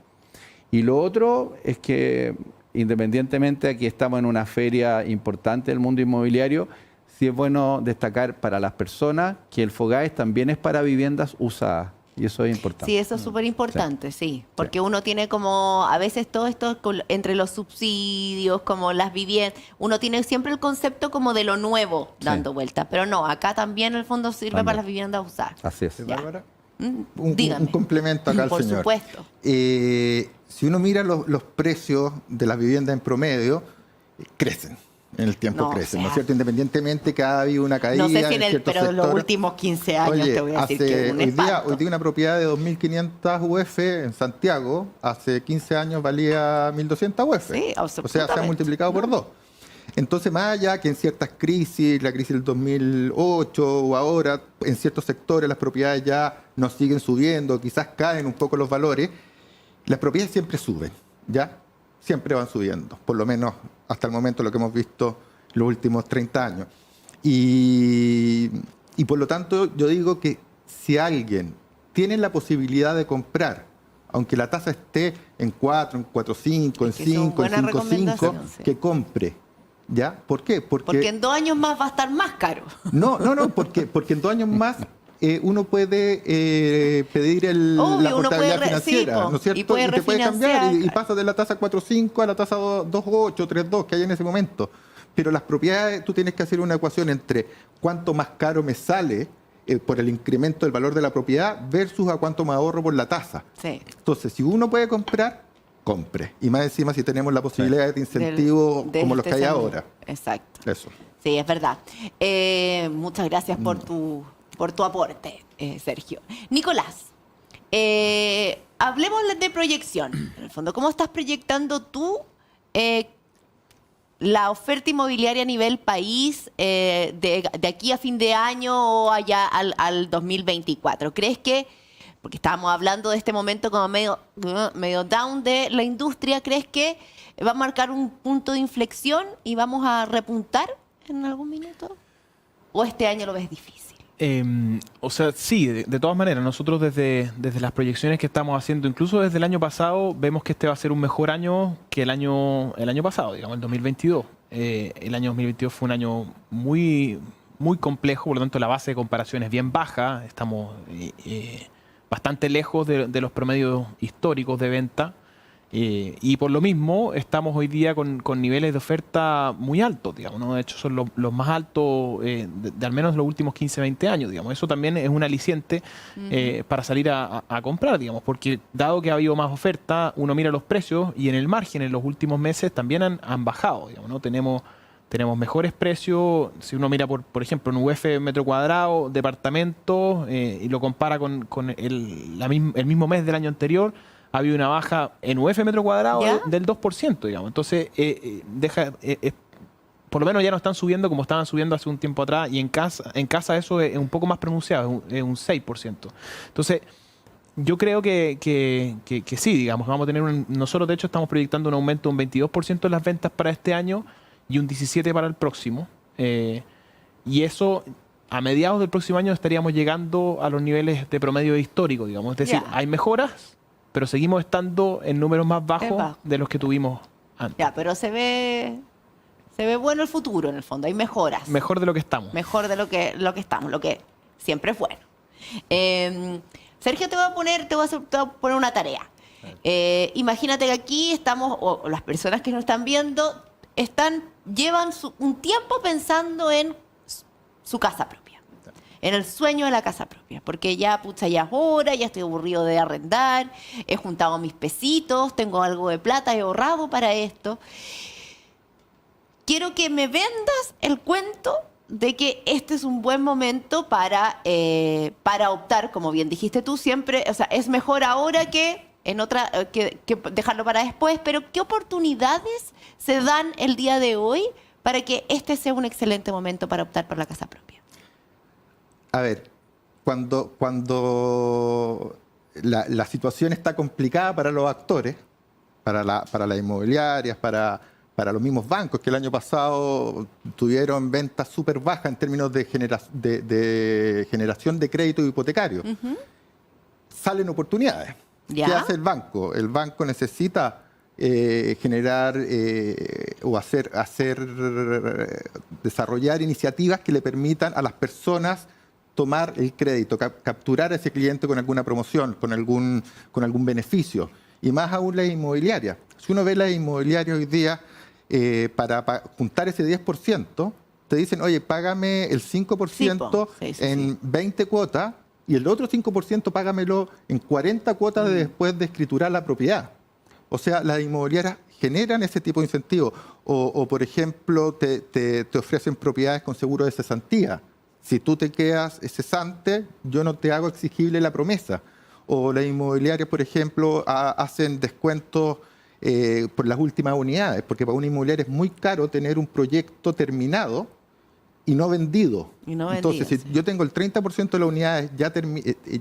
Y lo otro es que independientemente de que estamos en una feria importante del mundo inmobiliario, sí es bueno destacar para las personas que el FOGAE también es para viviendas usadas. Y eso es importante. Sí, eso es súper importante, sí. Porque uno tiene como, a veces todo esto entre los subsidios, como las viviendas, uno tiene siempre el concepto como de lo nuevo dando vueltas. Pero no, acá también el fondo sirve para las viviendas usadas. Así es. Bárbara, Dígame. un complemento acá al Por señor. supuesto. Si uno mira los precios de las viviendas en promedio, crecen. En el tiempo crecen, ¿no es cierto? Independientemente que ha habido una caída. No sé si ciertos pero en los sectores. últimos 15 años te voy a decir que es un espanto. Hoy día una propiedad de 2.500 UF en Santiago, hace 15 años valía 1.200 UF. Sí, o sea, se ha absolutamente. multiplicado por 2. Entonces, más allá que en ciertas crisis, la crisis del 2008 o ahora, en ciertos sectores las propiedades ya no siguen subiendo, quizás caen un poco los valores, las propiedades siempre suben, ¿ya? Siempre van subiendo, por lo menos hasta el momento lo que hemos visto los últimos 30 años. Y por lo tanto yo digo que si alguien tiene la posibilidad de comprar, aunque la tasa esté en 4, en 4.5, en 5, en 5.5, que compre. ¿Ya? ¿Por qué? Porque en 2 años más va a estar más caro. No, porque en 2 años más uno puede pedir la portabilidad financiera, ¿no es cierto? Y puede te puede cambiar y claro. pasa de la tasa 4.5 a la tasa 2.8, 3.2 que hay en ese momento. Pero las propiedades, tú tienes que hacer una ecuación entre cuánto más caro me sale por el incremento del valor de la propiedad versus a cuánto me ahorro por la tasa. Sí. Entonces, si uno puede comprar, compre. Y más encima si tenemos la posibilidad de incentivos como los que hay ahora. Exacto. Eso. Sí, es verdad. Muchas gracias por tu aporte, Sergio. Nicolás, hablemos de proyección. En el fondo, ¿cómo estás proyectando tú la oferta inmobiliaria a nivel país de aquí a fin de año o allá al 2024? ¿Crees que, porque estábamos hablando de este momento como medio down de la industria, ¿crees que va a marcar un punto de inflexión y vamos a repuntar en algún minuto? ¿O este año lo ves difícil? O sea, sí, de todas maneras, nosotros desde las proyecciones que estamos haciendo, incluso desde el año pasado, vemos que este va a ser un mejor año que el año pasado, digamos, el 2022. El año 2022 fue un año muy, muy complejo, por lo tanto la base de comparación es bien baja, estamos bastante lejos de los promedios históricos de venta. Y por lo mismo estamos hoy día con niveles de oferta muy altos, digamos, ¿no? De hecho son los más altos de al menos los últimos 15, 20 años, digamos. Eso también es un aliciente para salir a comprar, digamos, porque dado que ha habido más oferta, uno mira los precios y en el margen en los últimos meses también han bajado, digamos, ¿no? Tenemos mejores precios, si uno mira por ejemplo en UF metro cuadrado, departamento, y lo compara con el mismo mes del año anterior, ha habido una baja en UF metro cuadrado del 2%, digamos. Entonces, por lo menos ya no están subiendo como estaban subiendo hace un tiempo atrás, y en casa eso es un poco más pronunciado, es un 6%. Entonces, yo creo que sí, digamos, vamos a tener nosotros de hecho estamos proyectando un aumento de un 22% en las ventas para este año y un 17% para el próximo. Y eso, a mediados del próximo año estaríamos llegando a los niveles de promedio histórico, digamos. Es decir, hay mejoras, pero seguimos estando en números más bajos de los que tuvimos antes. Ya, pero se ve bueno el futuro en el fondo, hay mejoras. Mejor de lo que estamos. Mejor de lo que estamos, lo que siempre es bueno. Sergio, te voy a poner una tarea. Imagínate que aquí estamos, o las personas que nos están viendo, llevan un tiempo pensando en su casa propia. En el sueño de la casa propia, porque ya es hora, ya estoy aburrido de arrendar, he juntado mis pesitos, tengo algo de plata, he ahorrado para esto. quiero que me vendas el cuento de que este es un buen momento para optar, como bien dijiste tú, siempre, o sea, es mejor ahora que en otra, que dejarlo para después, pero ¿qué oportunidades se dan el día de hoy para que este sea un excelente momento para optar por la casa propia? A ver, cuando la situación está complicada para los actores, para las inmobiliarias, para los mismos bancos, que el año pasado tuvieron ventas súper bajas en términos de generación de crédito hipotecario, salen oportunidades. ¿Ya? ¿Qué hace el banco? El banco necesita generar o desarrollar iniciativas que le permitan a las personas tomar el crédito, capturar a ese cliente con alguna promoción, con algún beneficio. Y más aún las inmobiliarias. Si uno ve las inmobiliarias hoy día, para juntar ese 10%, te dicen, oye, págame el 5% en 20 cuotas y el otro 5% págamelo en 40 cuotas después de escriturar la propiedad. O sea, las inmobiliarias generan ese tipo de incentivos. O por ejemplo, te ofrecen propiedades con seguro de cesantía. Si tú te quedas cesante, yo no te hago exigible la promesa. O las inmobiliarias, por ejemplo, hacen descuentos por las últimas unidades, porque para una inmobiliaria es muy caro tener un proyecto terminado y no vendido. Entonces, si yo tengo el 30% de las unidades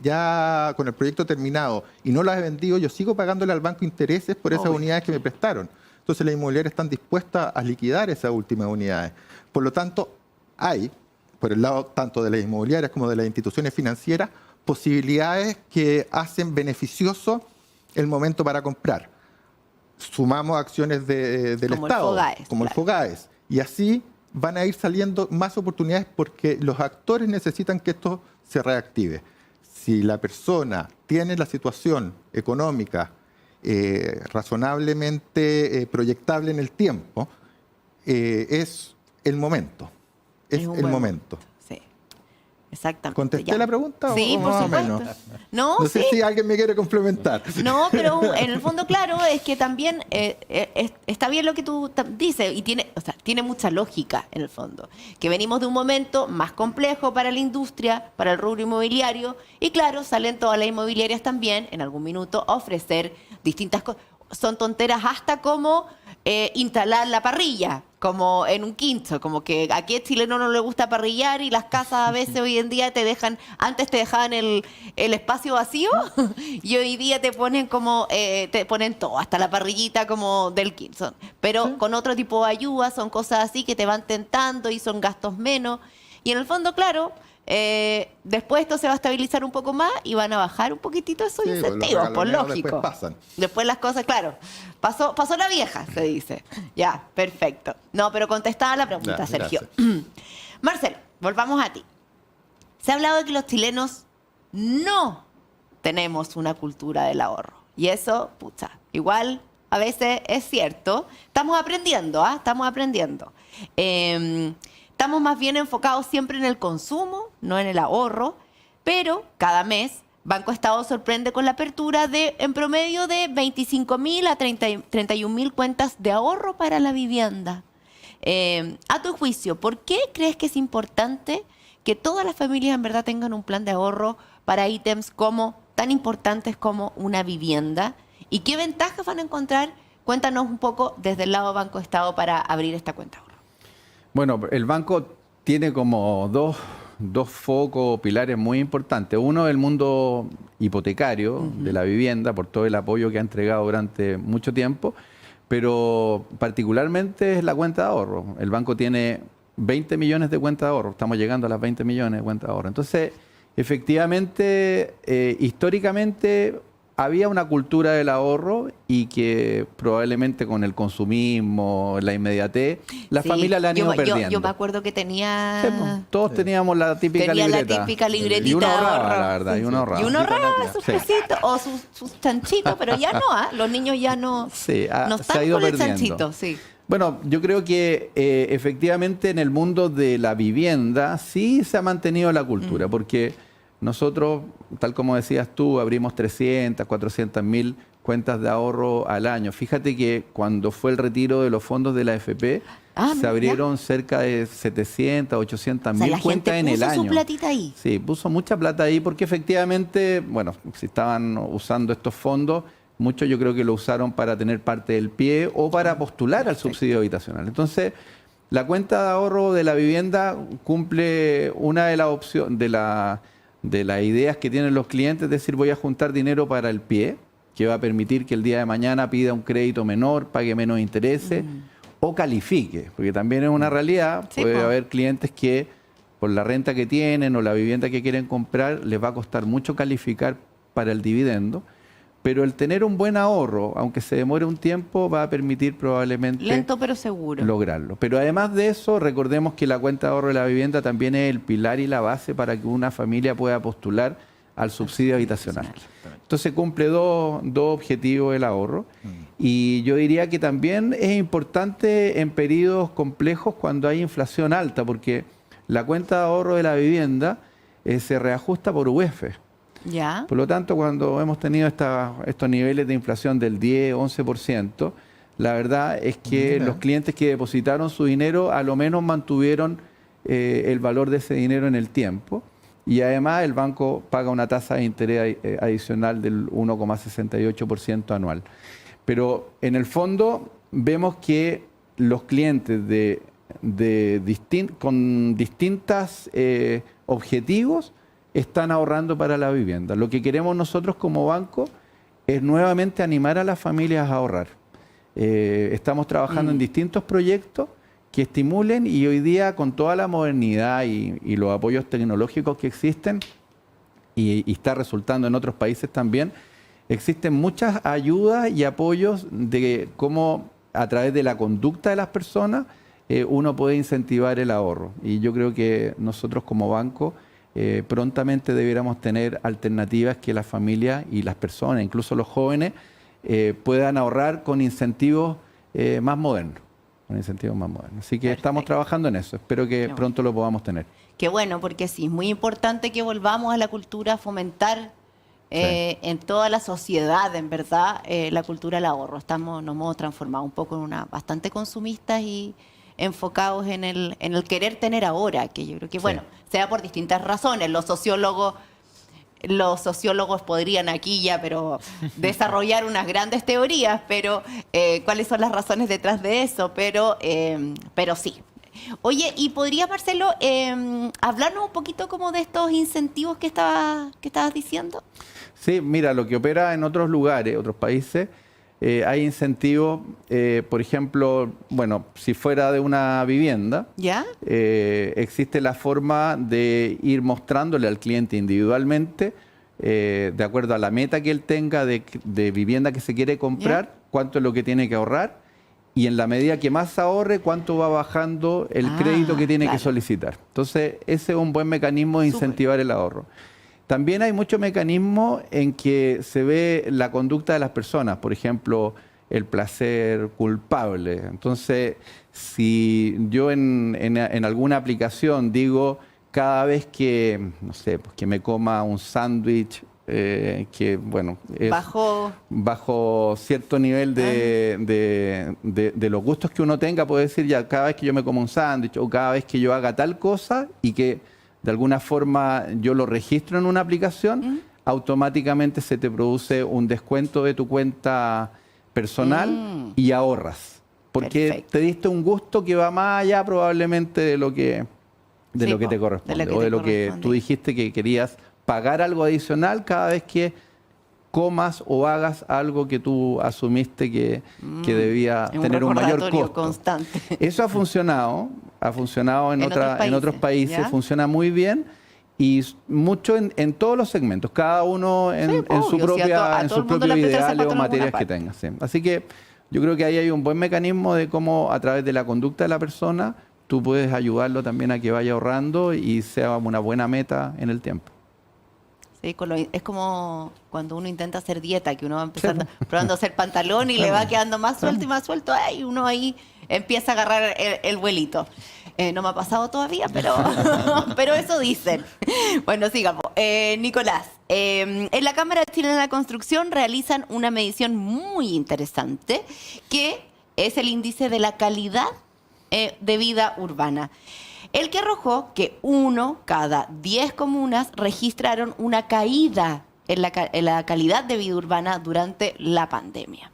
ya con el proyecto terminado y no las he vendido, yo sigo pagándole al banco intereses por esas unidades que me prestaron. Entonces, las inmobiliarias están dispuestas a liquidar esas últimas unidades. Por lo tanto, hay, por el lado tanto de las inmobiliarias como de las instituciones financieras, posibilidades que hacen beneficioso el momento para comprar. Sumamos acciones del como Estado, como el FOGAES. Y así van a ir saliendo más oportunidades porque los actores necesitan que esto se reactive. Si la persona tiene la situación económica razonablemente proyectable en el tiempo, es el momento. Es el momento. Sí, exactamente. ¿Contesté la pregunta? Sí, por supuesto. No sé si alguien me quiere complementar. No, pero en el fondo, claro, es que también está bien lo que tú dices y tiene mucha lógica en el fondo. Que venimos de un momento más complejo para la industria, para el rubro inmobiliario y claro, salen todas las inmobiliarias también en algún minuto a ofrecer distintas cosas. Son tonteras hasta como instalar la parrilla, como en un quincho, como que aquí a chileno no le gusta parrillar y las casas a veces hoy en día antes te dejaban el espacio vacío y hoy día te ponen te ponen todo, hasta la parrillita como del quincho. Pero con otro tipo de ayuda, son cosas así que te van tentando y son gastos menos. Y en el fondo, claro, después esto se va a estabilizar un poco más y van a bajar un poquitito esos incentivos, por lógico. Después las cosas, claro, pasó la vieja, se dice. Ya, perfecto. No, pero contestaba la pregunta, ya, Sergio. Marcelo, volvamos a ti. Se ha hablado de que los chilenos no tenemos una cultura del ahorro. Y eso, pucha, igual a veces es cierto. Estamos aprendiendo, Estamos aprendiendo. Estamos más bien enfocados siempre en el consumo, no en el ahorro, pero cada mes Banco Estado sorprende con la apertura en promedio de 25.000 a 31.000 cuentas de ahorro para la vivienda. A tu juicio, ¿por qué crees que es importante que todas las familias en verdad tengan un plan de ahorro para ítems tan importantes como una vivienda? ¿Y qué ventajas van a encontrar? Cuéntanos un poco desde el lado Banco Estado para abrir esta cuenta de ahorro. Bueno, el banco tiene como dos focos pilares muy importantes. Uno, el mundo hipotecario de la vivienda, por todo el apoyo que ha entregado durante mucho tiempo, pero particularmente es la cuenta de ahorro. El banco tiene 20 millones de cuentas de ahorro, estamos llegando a las 20 millones de cuentas de ahorro. Entonces, efectivamente, históricamente había una cultura del ahorro y que probablemente con el consumismo, la inmediatez, las familias la han ido perdiendo. Yo me acuerdo que tenía... Sí, pues, todos teníamos la típica libreta. La típica libretita y uno ahorraba, de ahorro. La verdad, y uno ahorraba. Y uno ahorraba sus pesitos o sus chanchitos, pero ya no, Los niños ya no, no están se ha ido con perdiendo. El chanchito. Sí. Bueno, yo creo que efectivamente en el mundo de la vivienda sí se ha mantenido la cultura, porque nosotros, tal como decías tú, abrimos 300, 400 mil cuentas de ahorro al año. Fíjate que cuando fue el retiro de los fondos de la AFP, se abrieron cerca de 700, 800 mil cuentas en el año. ¿Puso su platita ahí? Sí, puso mucha plata ahí porque efectivamente, bueno, si estaban usando estos fondos, muchos yo creo que lo usaron para tener parte del pie o para postular al subsidio habitacional. Entonces, la cuenta de ahorro de la vivienda cumple una de las opciones, de las ideas que tienen los clientes, es decir, voy a juntar dinero para el pie, que va a permitir que el día de mañana pida un crédito menor, pague menos intereses o califique, porque también es una realidad, puede haber clientes que por la renta que tienen o la vivienda que quieren comprar les va a costar mucho calificar para el dividendo, pero el tener un buen ahorro, aunque se demore un tiempo, va a permitir probablemente lento pero seguro lograrlo. Pero además de eso, recordemos que la cuenta de ahorro de la vivienda también es el pilar y la base para que una familia pueda postular al subsidio habitacional. Entonces cumple dos objetivos el ahorro. Y yo diría que también es importante en periodos complejos cuando hay inflación alta, porque la cuenta de ahorro de la vivienda se reajusta por UEF. ¿Ya? Por lo tanto, cuando hemos tenido estos niveles de inflación del 10, 11%, la verdad es que los clientes que depositaron su dinero a lo menos mantuvieron el valor de ese dinero en el tiempo. Y además el banco paga una tasa de interés adicional del 1,68% anual. Pero en el fondo vemos que los clientes con distintos objetivos están ahorrando para la vivienda. Lo que queremos nosotros como banco es nuevamente animar a las familias a ahorrar. Estamos trabajando en distintos proyectos que estimulen y hoy día con toda la modernidad y los apoyos tecnológicos que existen y está resultando en otros países también, existen muchas ayudas y apoyos de cómo a través de la conducta de las personas uno puede incentivar el ahorro. Y yo creo que nosotros como banco prontamente debiéramos tener alternativas que las familias y las personas, incluso los jóvenes, puedan ahorrar con incentivos más modernos. Así que estamos trabajando en eso. Espero que pronto lo podamos tener. Qué bueno, porque sí, es muy importante que volvamos a la cultura, a fomentar en toda la sociedad, en verdad, la cultura del ahorro. Nos hemos transformado un poco en una bastante consumistas y enfocados en el querer tener ahora, que yo creo que, bueno, sea por distintas razones. Los sociólogos podrían aquí ya, pero desarrollar unas grandes teorías, pero cuáles son las razones detrás de eso, pero sí. Oye, ¿y podría, Marcelo, hablarnos un poquito como de estos incentivos que estabas diciendo? Sí, mira, lo que opera en otros lugares, otros países, hay incentivos, por ejemplo, bueno, si fuera de una vivienda, ¿ya? Existe la forma de ir mostrándole al cliente individualmente, de acuerdo a la meta que él tenga de vivienda que se quiere comprar, cuánto es lo que tiene que ahorrar, y en la medida que más ahorre, cuánto va bajando el crédito que tiene que solicitar. Entonces, ese es un buen mecanismo de incentivar el ahorro. También hay muchos mecanismos en que se ve la conducta de las personas, por ejemplo, el placer culpable. Entonces, si yo en alguna aplicación digo cada vez que, no sé, pues que me coma un sándwich, que bueno, es bajo cierto nivel de los gustos que uno tenga, puede decir ya cada vez que yo me como un sándwich o cada vez que yo haga tal cosa y que de alguna forma yo lo registro en una aplicación, automáticamente se te produce un descuento de tu cuenta personal y ahorras. Porque te diste un gusto que va más allá probablemente de lo que te corresponde o de lo que tú dijiste que querías pagar algo adicional cada vez que comas o hagas algo que tú asumiste que debía tener un mayor costo. Constante. Eso ha funcionado en otros países, ¿ya? Funciona muy bien y mucho en todos los segmentos, cada uno en sus propios ideales o materias que tenga. Sí. Así que yo creo que ahí hay un buen mecanismo de cómo a través de la conducta de la persona tú puedes ayudarlo también a que vaya ahorrando y sea una buena meta en el tiempo. Sí, es como cuando uno intenta hacer dieta, que uno va empezando, probando a hacer pantalón y le va quedando más suelto y más suelto. Y uno ahí empieza a agarrar el vuelito. No me ha pasado todavía, pero eso dicen. Bueno, sigamos. Nicolás, en la Cámara Chilena de la Construcción realizan una medición muy interesante que es el índice de la calidad de vida urbana. El que arrojó que 1 cada 10 comunas registraron una caída en la calidad de vida urbana durante la pandemia.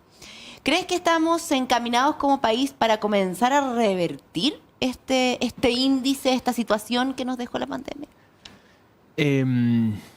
¿Crees que estamos encaminados como país para comenzar a revertir este índice, esta situación que nos dejó la pandemia?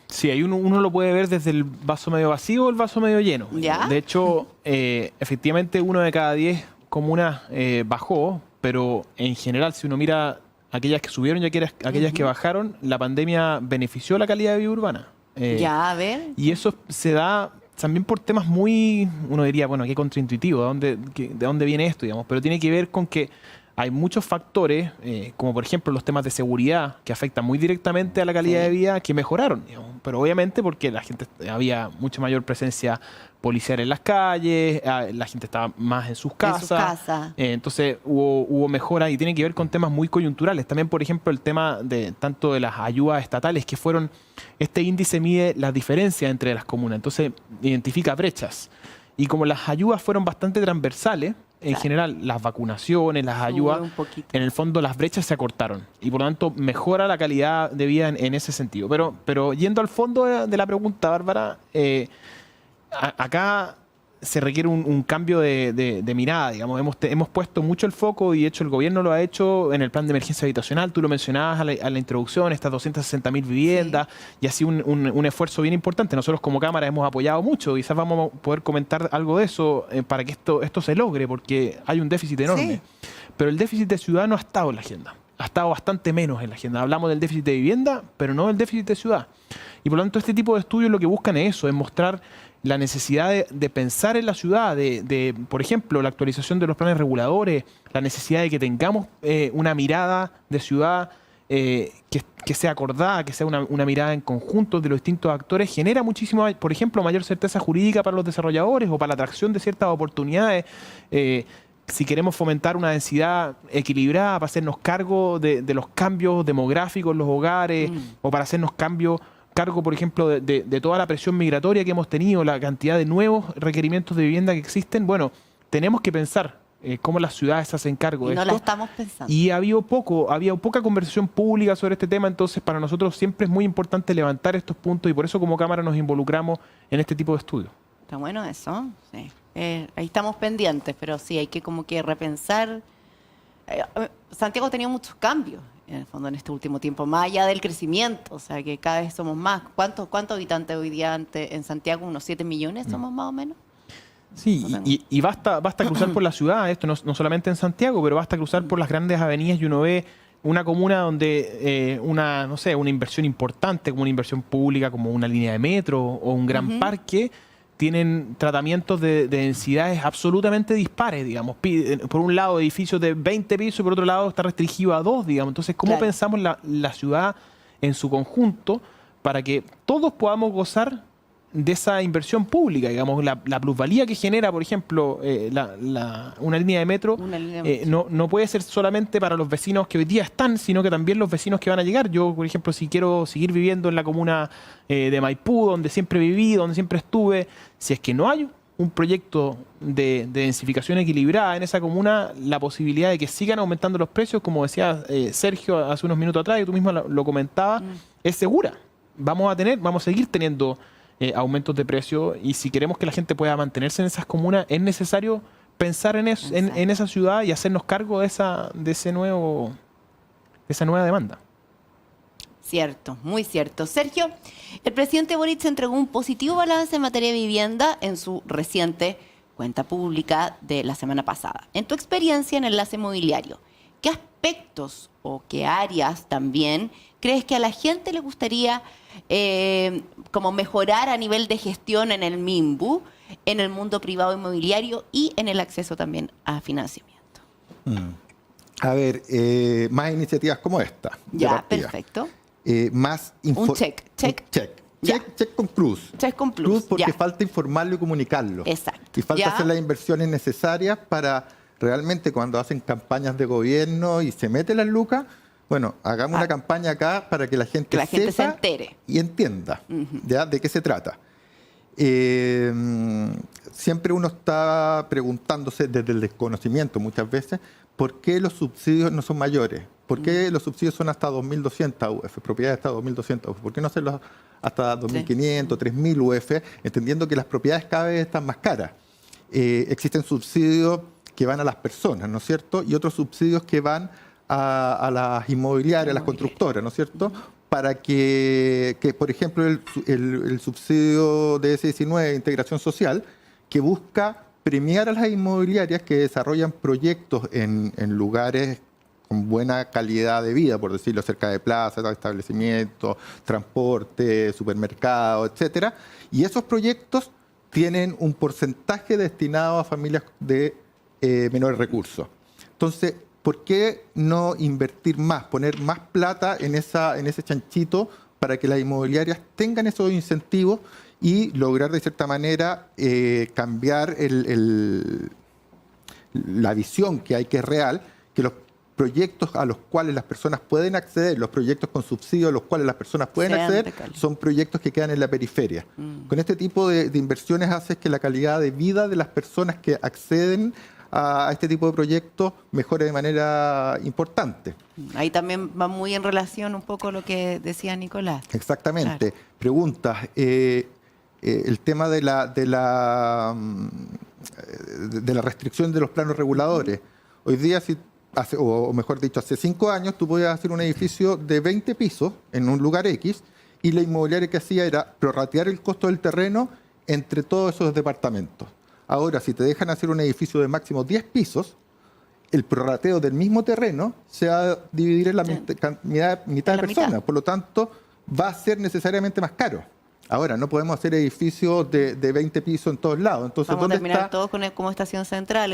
Sí, ahí uno lo puede ver desde el vaso medio vacío o el vaso medio lleno. ¿Ya? De hecho, efectivamente 1 de cada 10 comunas bajó, pero en general, si uno mira aquellas que subieron y aquellas que bajaron, la pandemia benefició la calidad de vida urbana. Ya, a ver. Y eso se da también por temas muy, uno diría, bueno, qué contraintuitivo, ¿de dónde viene esto, digamos? Pero tiene que ver con que hay muchos factores, como por ejemplo los temas de seguridad, que afectan muy directamente a la calidad de vida, que mejoraron, digamos. Pero obviamente porque la gente, había mucha mayor presencia policial en las calles, la gente estaba más en sus casas. Entonces hubo mejoras y tiene que ver con temas muy coyunturales. También, por ejemplo, el tema de tanto de las ayudas estatales, que fueron, este índice mide las diferencias entre las comunas, entonces identifica brechas. Y como las ayudas fueron bastante transversales, en general, las vacunaciones, las ayudas, en el fondo las brechas se acortaron y por lo tanto mejora la calidad de vida en ese sentido. Pero yendo al fondo de la pregunta, Bárbara, acá se requiere un cambio de mirada, digamos. Hemos puesto mucho el foco y de hecho el gobierno lo ha hecho en el plan de emergencia habitacional. Tú lo mencionabas a la introducción, estas 260.000 viviendas, y así un esfuerzo bien importante. Nosotros como Cámara hemos apoyado mucho, quizás vamos a poder comentar algo de eso para que esto se logre, porque hay un déficit enorme. Sí. Pero el déficit de ciudad no ha estado en la agenda. Ha estado bastante menos en la agenda. Hablamos del déficit de vivienda, pero no del déficit de ciudad. Y por lo tanto este tipo de estudios lo que buscan es eso, es mostrar la necesidad de pensar en la ciudad, por ejemplo, la actualización de los planes reguladores, la necesidad de que tengamos una mirada de ciudad que sea acordada, que sea una mirada en conjunto de los distintos actores, genera muchísimo, por ejemplo, mayor certeza jurídica para los desarrolladores o para la atracción de ciertas oportunidades. Si queremos fomentar una densidad equilibrada para hacernos cargo de los cambios demográficos en los hogares o para hacernos cargo, por ejemplo, de toda la presión migratoria que hemos tenido, la cantidad de nuevos requerimientos de vivienda que existen, bueno, tenemos que pensar cómo las ciudades se hacen cargo de esto. No la estamos pensando. Y había poca conversación pública sobre este tema, entonces para nosotros siempre es muy importante levantar estos puntos y por eso como Cámara nos involucramos en este tipo de estudios. Está bueno eso, sí. Ahí estamos pendientes, pero sí, hay que como que repensar. Santiago ha tenido muchos cambios, en el fondo, en este último tiempo, más allá del crecimiento, o sea, que cada vez somos más. ¿Cuántos habitantes hoy día en Santiago? ¿Unos 7 millones somos más o menos? Sí, y basta cruzar por la ciudad, esto no solamente en Santiago, pero basta cruzar por las grandes avenidas y uno ve una comuna donde una inversión importante, como una inversión pública, como una línea de metro o un gran parque, tienen tratamientos de densidades absolutamente dispares, digamos. Por un lado, edificios de 20 pisos, y por otro lado está restringido a 2, digamos. Entonces, ¿cómo pensamos la ciudad en su conjunto para que todos podamos gozar de esa inversión pública, digamos, la plusvalía que genera, por ejemplo, una línea de metro, no puede ser solamente para los vecinos que hoy día están, sino que también los vecinos que van a llegar. Yo, por ejemplo, si quiero seguir viviendo en la comuna de Maipú, donde siempre viví, donde siempre estuve, si es que no hay un proyecto de densificación equilibrada en esa comuna, la posibilidad de que sigan aumentando los precios, como decía Sergio hace unos minutos atrás, y tú mismo lo comentabas, es segura. Vamos a seguir teniendo aumentos de precio, y si queremos que la gente pueda mantenerse en esas comunas, es necesario pensar en esa ciudad y hacernos cargo de esa nueva demanda. Cierto, muy cierto. Sergio, el presidente Boric entregó un positivo balance en materia de vivienda en su reciente cuenta pública de la semana pasada. En tu experiencia en Enlace Inmobiliario, ¿qué aspectos o qué áreas también crees que a la gente le gustaría como mejorar a nivel de gestión en el MIMBU, en el mundo privado inmobiliario y en el acceso también a financiamiento? A ver, más iniciativas como esta. Ya, perfecto. Un check con plus. Check con plus. Porque falta informarlo y comunicarlo. Exacto. Y falta hacer las inversiones necesarias para realmente cuando hacen campañas de gobierno y se mete las lucas, bueno, hagamos una campaña acá para que la gente se sepa entere y entienda ¿ya? De qué se trata. Siempre uno está preguntándose desde el desconocimiento muchas veces por qué los subsidios no son mayores, por qué los subsidios son hasta 2.200 UF, propiedades hasta 2.200 UF, por qué no hacerlos hasta 2.500, 3.000 UF, entendiendo que las propiedades cada vez están más caras. Existen subsidios que van a las personas, ¿no es cierto? Y otros subsidios que van a las inmobiliarias, a las constructoras, ¿no es cierto? Para que por ejemplo, el subsidio de S19, integración social, que busca premiar a las inmobiliarias que desarrollan proyectos en lugares con buena calidad de vida, por decirlo, cerca de plazas, establecimientos, transporte, supermercados, etcétera. Y esos proyectos tienen un porcentaje destinado a familias de menores recursos. Entonces, ¿por qué no invertir más, poner más plata en ese chanchito para que las inmobiliarias tengan esos incentivos y lograr de cierta manera cambiar la visión que hay, que es real, que los proyectos a los cuales las personas pueden acceder, los proyectos con subsidio a los cuales las personas pueden acceder, son proyectos que quedan en la periferia. Con este tipo de inversiones hace que la calidad de vida de las personas que acceden a este tipo de proyectos mejore de manera importante. Ahí también va muy en relación un poco lo que decía Nicolás. Exactamente. Claro. Preguntas. El tema de la restricción de los planos reguladores. Hoy día, o mejor dicho, hace 5 años, tú podías hacer un edificio de 20 pisos en un lugar X y la inmobiliaria que hacía era prorratear el costo del terreno entre todos esos departamentos. Ahora, si te dejan hacer un edificio de máximo 10 pisos, el prorrateo del mismo terreno se va a dividir en la mitad de personas. Por lo tanto, va a ser necesariamente más caro. Ahora, no podemos hacer edificios de 20 pisos en todos lados. Entonces, vamos a ¿dónde terminar está? todos como estación central.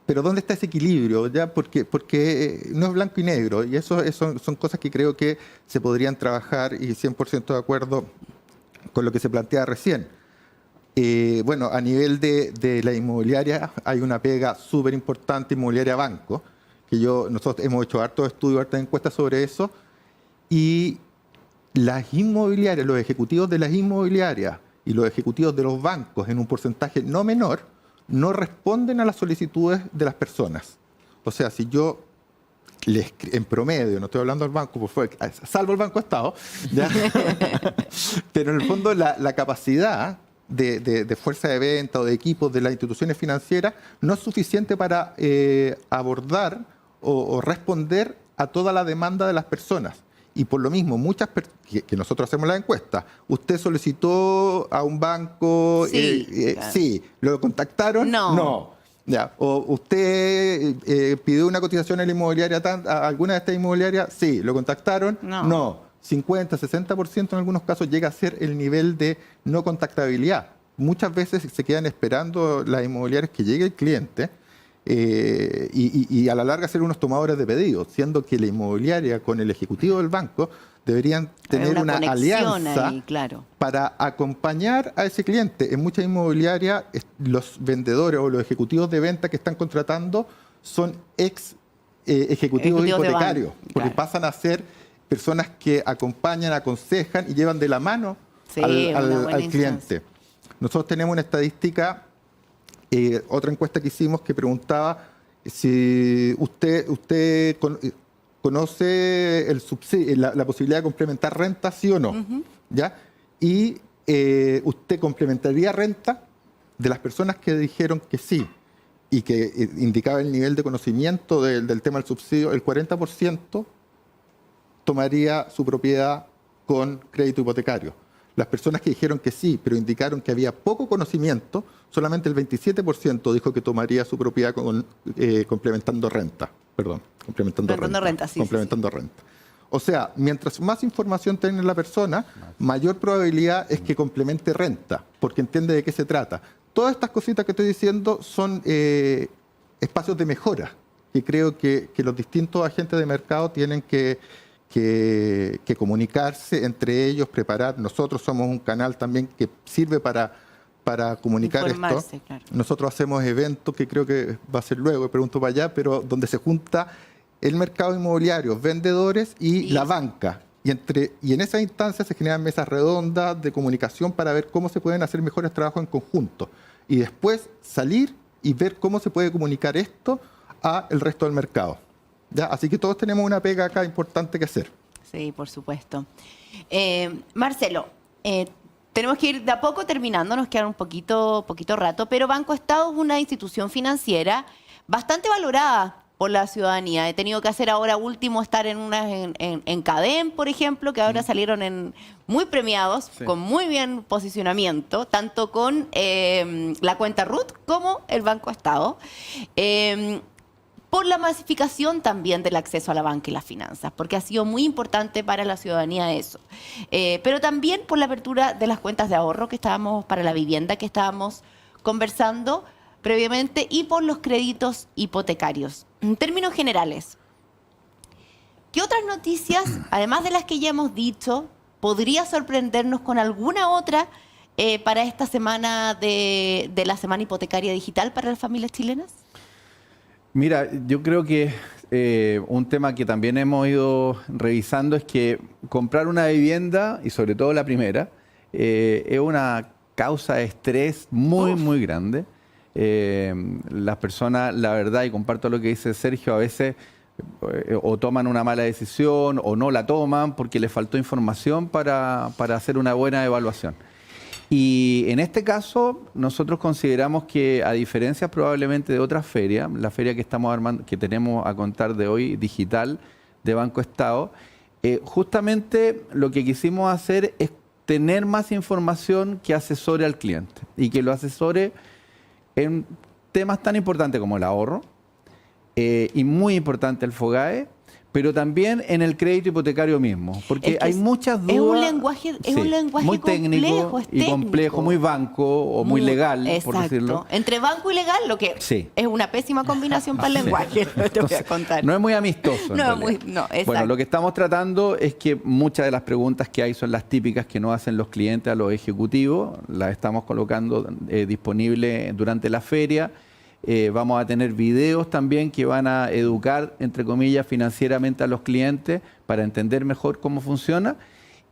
Pero ¿dónde está ese equilibrio? ¿Ya? Porque no es blanco y negro. Y eso son cosas que creo que se podrían trabajar, y 100% de acuerdo con lo que se plantea recién. Bueno, a nivel de la inmobiliaria hay una pega súper importante, inmobiliaria banco, que nosotros hemos hecho hartos estudios, hartas encuestas sobre eso, y las inmobiliarias, los ejecutivos de las inmobiliarias y los ejecutivos de los bancos, en un porcentaje no menor, no responden a las solicitudes de las personas. O sea, si yo en promedio, no estoy hablando del banco, por favor, salvo el Banco Estado, ¿ya? Pero en el fondo la capacidad de fuerza de venta o de equipos de las instituciones financieras no es suficiente para abordar o responder a toda la demanda de las personas. Y por lo mismo, que nosotros hacemos la encuesta, usted solicitó a un banco, Claro. sí, ¿lo contactaron? No. Ya. O usted pidió una cotización en la inmobiliaria, a alguna de estas inmobiliarias, sí, ¿lo contactaron? No. 50, 60% en algunos casos llega a ser el nivel de no contactabilidad. Muchas veces se quedan esperando las inmobiliarias que llegue el cliente y a la larga ser unos tomadores de pedidos, siendo que la inmobiliaria con el ejecutivo del banco deberían tener una alianza ahí, claro, para acompañar a ese cliente. En muchas inmobiliarias los vendedores o los ejecutivos de venta que están contratando son ejecutivos hipotecarios, porque pasan a ser personas que acompañan, aconsejan y llevan de la mano al cliente. Nosotros tenemos una estadística, otra encuesta que hicimos que preguntaba si usted conoce el subsidio, la posibilidad de complementar renta, sí o no. ¿Ya? Y usted complementaría renta. De las personas que dijeron que sí y que indicaba el nivel de conocimiento del tema del subsidio, el 40% tomaría su propiedad con crédito hipotecario. Las personas que dijeron que sí, pero indicaron que había poco conocimiento, solamente el 27% dijo que tomaría su propiedad complementando renta. Perdón, complementando renta. Complementando renta. O sea, mientras más información tiene la persona, mayor probabilidad es que complemente renta, porque entiende de qué se trata. Todas estas cositas que estoy diciendo son espacios de mejora, que creo que los distintos agentes de mercado tienen que comunicarse entre ellos, preparar. Nosotros somos un canal también que sirve para para comunicar Informarse, esto. claro. Nosotros hacemos eventos que creo que va a ser luego, pregunto para allá, pero donde se junta el mercado inmobiliario, vendedores y la banca. Y en esas instancias se generan mesas redondas de comunicación para ver cómo se pueden hacer mejores trabajos en conjunto. Y después salir y ver cómo se puede comunicar esto al resto del mercado. ¿Ya? Así que todos tenemos una pega acá importante que hacer. Sí, por supuesto. Marcelo, tenemos que ir de a poco terminando, nos queda un poquito rato, pero Banco Estado es una institución financiera bastante valorada por la ciudadanía. He tenido que hacer ahora último estar en Cadem, por ejemplo, que ahora salieron muy premiados, Sí. con muy bien posicionamiento, tanto con la cuenta RUT como el Banco Estado. Por la masificación también del acceso a la banca y las finanzas, porque ha sido muy importante para la ciudadanía eso. Pero también por la apertura de las cuentas de ahorro para la vivienda que estábamos conversando previamente y por los créditos hipotecarios. En términos generales, ¿qué otras noticias, además de las que ya hemos dicho, podría sorprendernos con alguna otra para esta semana de la Semana Hipotecaria Digital para las familias chilenas? Mira, yo creo que un tema que también hemos ido revisando es que comprar una vivienda, y sobre todo la primera, es una causa de estrés muy grande. Las personas, la verdad, y comparto lo que dice Sergio, a veces o toman una mala decisión o no la toman porque les faltó información para hacer una buena evaluación. Y en este caso, nosotros consideramos que, a diferencia probablemente de otras ferias, la feria que estamos armando, que tenemos a contar de hoy, digital, de Banco Estado, justamente lo que quisimos hacer es tener más información que asesore al cliente y que lo asesore en temas tan importantes como el ahorro y muy importante el FOGAE, pero también en el crédito hipotecario mismo, porque hay muchas dudas. Es un lenguaje muy técnico complejo, es y complejo, técnico. muy banco o muy legal, exacto. por decirlo. Entre banco y legal, lo que Sí. es una pésima combinación para el lenguaje, te voy a contar. No es muy amistoso. en realidad. Exacto. Bueno, lo que estamos tratando es que muchas de las preguntas que hay son las típicas que no hacen los clientes a los ejecutivos. Las estamos colocando disponibles durante la feria. Vamos a tener videos también que van a educar, entre comillas, financieramente a los clientes para entender mejor cómo funciona.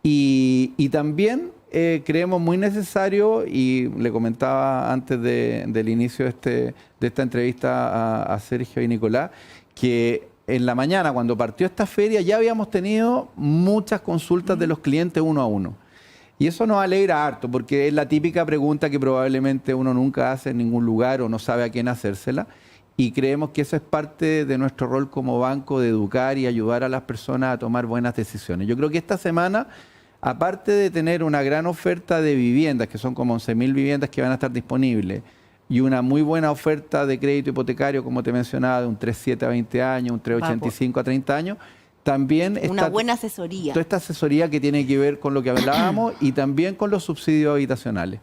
Y también creemos muy necesario, y le comentaba antes del inicio de esta entrevista a Sergio y Nicolás, que en la mañana, cuando partió esta feria, ya habíamos tenido muchas consultas de los clientes uno a uno. Y eso nos alegra harto, porque es la típica pregunta que probablemente uno nunca hace en ningún lugar o no sabe a quién hacérsela. Y creemos que eso es parte de nuestro rol como banco, de educar y ayudar a las personas a tomar buenas decisiones. Yo creo que esta semana, aparte de tener una gran oferta de viviendas, que son como 11.000 viviendas que van a estar disponibles, y una muy buena oferta de crédito hipotecario, como te mencionaba, de un 3.7 a 20 años, un 3.85 a 30 años, también está una buena asesoría. Toda esta asesoría que tiene que ver con lo que hablábamos y también con los subsidios habitacionales.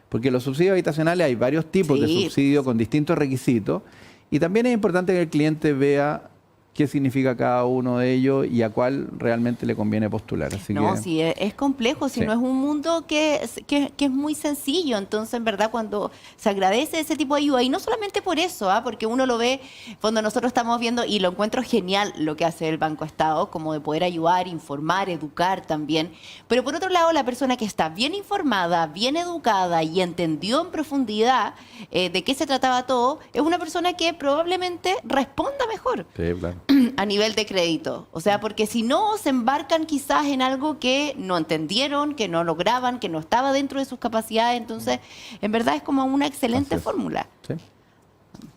Porque los subsidios habitacionales hay varios tipos de subsidios con distintos requisitos. Y también es importante que el cliente vea qué significa cada uno de ellos y a cuál realmente le conviene postular. Así sí, es complejo, no es un mundo que es muy sencillo. Entonces, en verdad, cuando se agradece ese tipo de ayuda, y no solamente por eso, porque uno lo ve, cuando nosotros estamos viendo, y lo encuentro genial lo que hace el Banco Estado, como de poder ayudar, informar, educar también. Pero por otro lado, la persona que está bien informada, bien educada y entendió en profundidad de qué se trataba todo, es una persona que probablemente responda mejor. Sí, claro. A nivel de crédito. O sea, porque si no, se embarcan quizás en algo que no entendieron, que no lograban, que no estaba dentro de sus capacidades. Entonces, en verdad es como una excelente fórmula. Sí.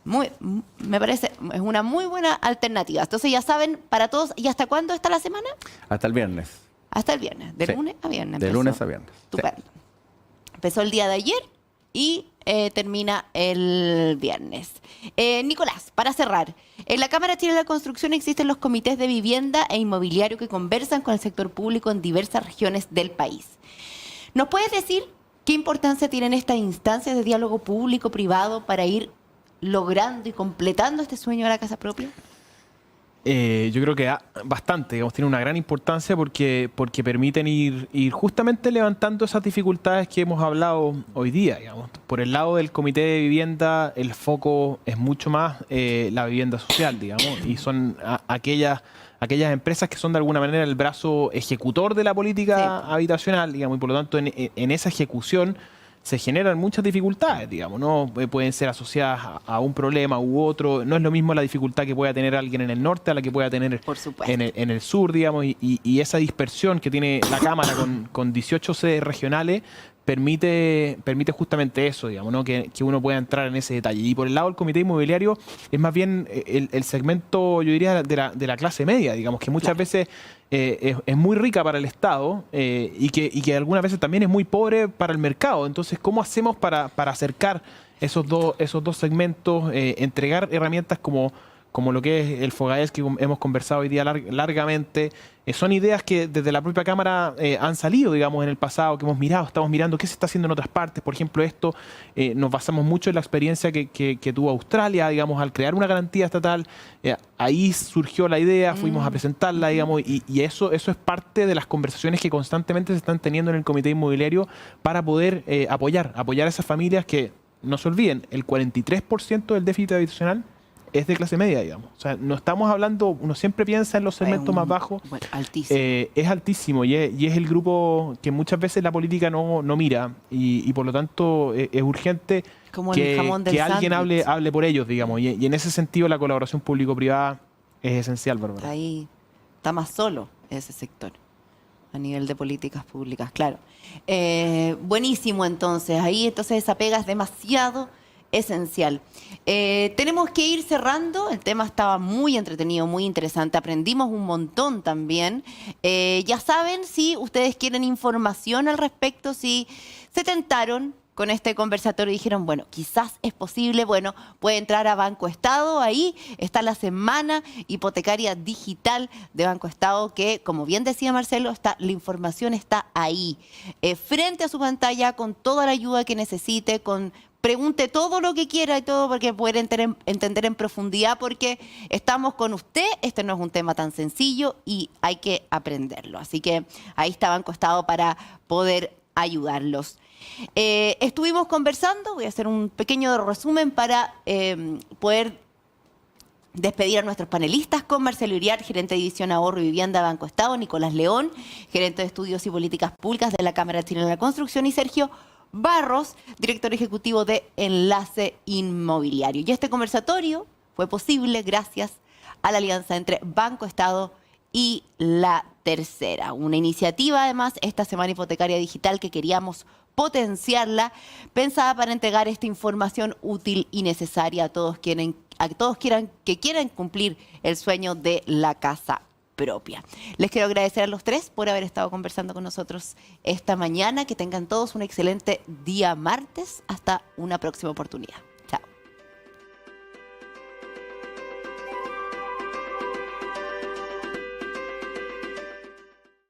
Me parece, es una muy buena alternativa. Entonces, ya saben, para todos, ¿y hasta cuándo está la semana? Hasta el viernes. Hasta el viernes, de lunes a viernes. De lunes a viernes. Estupendo. Empezó el día de ayer y termina el viernes. Nicolás, para cerrar, en la Cámara Chilena de la Construcción existen los comités de vivienda e inmobiliario que conversan con el sector público en diversas regiones del país. ¿Nos puedes decir qué importancia tienen estas instancias de diálogo público-privado para ir logrando y completando este sueño de la casa propia? Yo creo que bastante, digamos, tiene una gran importancia porque permiten ir justamente levantando esas dificultades que hemos hablado hoy día, digamos. Por el lado del Comité de Vivienda, el foco es mucho más la vivienda social, digamos, y son aquellas empresas que son de alguna manera el brazo ejecutor de la política habitacional, digamos, y por lo tanto en esa ejecución se generan muchas dificultades, digamos, ¿no? Pueden ser asociadas a un problema u otro. No es lo mismo la dificultad que pueda tener alguien en el norte a la que pueda tener en el sur, digamos, y esa dispersión que tiene la Cámara con 18 sedes regionales permite justamente eso, digamos, ¿no? Que uno pueda entrar en ese detalle. Y por el lado del Comité Inmobiliario es más bien el segmento, yo diría, de la clase media, digamos, que muchas veces es muy rica para el Estado y que algunas veces también es muy pobre para el mercado. Entonces, ¿cómo hacemos para acercar esos dos segmentos, entregar herramientas como lo que es el Fogaes, que hemos conversado hoy día largamente? Son ideas que desde la propia Cámara han salido, digamos, en el pasado, que estamos mirando qué se está haciendo en otras partes. Por ejemplo, esto nos basamos mucho en la experiencia que tuvo Australia, digamos, al crear una garantía estatal. Ahí surgió la idea, fuimos a presentarla, digamos, y eso es parte de las conversaciones que constantemente se están teniendo en el Comité Inmobiliario para poder apoyar a esas familias que, no se olviden, el 43% del déficit habitacional es de clase media, digamos. O sea, no estamos hablando, uno siempre piensa en los segmentos más bajos. Bueno, altísimo. Es altísimo y es el grupo que muchas veces la política no mira y por lo tanto es urgente como el jamón del que alguien sándwich. hable por ellos, digamos. Y en ese sentido la colaboración público-privada es esencial, Bárbara. Ahí está más solo ese sector a nivel de políticas públicas, claro. Buenísimo, entonces. Ahí entonces esa pega es demasiado esencial. Tenemos que ir cerrando. El tema estaba muy entretenido, muy interesante. Aprendimos un montón también. Ya saben, si ustedes quieren información al respecto, si se tentaron con este conversatorio y dijeron, bueno, quizás es posible, bueno, puede entrar a Banco Estado, ahí está la semana hipotecaria digital de Banco Estado, que, como bien decía Marcelo, la información está ahí, frente a su pantalla, con toda la ayuda que necesite, pregunte todo lo que quiera y todo porque puede entender en profundidad, porque estamos con usted. Este no es un tema tan sencillo y hay que aprenderlo. Así que ahí está Banco Estado para poder ayudarlos. Estuvimos conversando, voy a hacer un pequeño resumen para poder despedir a nuestros panelistas, con Marcelo Iriart, gerente de División Ahorro y Vivienda de Banco Estado, Nicolás León, gerente de Estudios y Políticas Públicas de la Cámara Chilena de la Construcción, y Sergio Barros, director ejecutivo de Enlace Inmobiliario. Y este conversatorio fue posible gracias a la alianza entre Banco Estado y La Tercera. Una iniciativa, además, esta Semana Hipotecaria Digital, que queríamos potenciarla, pensada para entregar esta información útil y necesaria a todos que quieran cumplir el sueño de la casa propia. Les quiero agradecer a los tres por haber estado conversando con nosotros esta mañana. Que tengan todos un excelente día martes. Hasta una próxima oportunidad.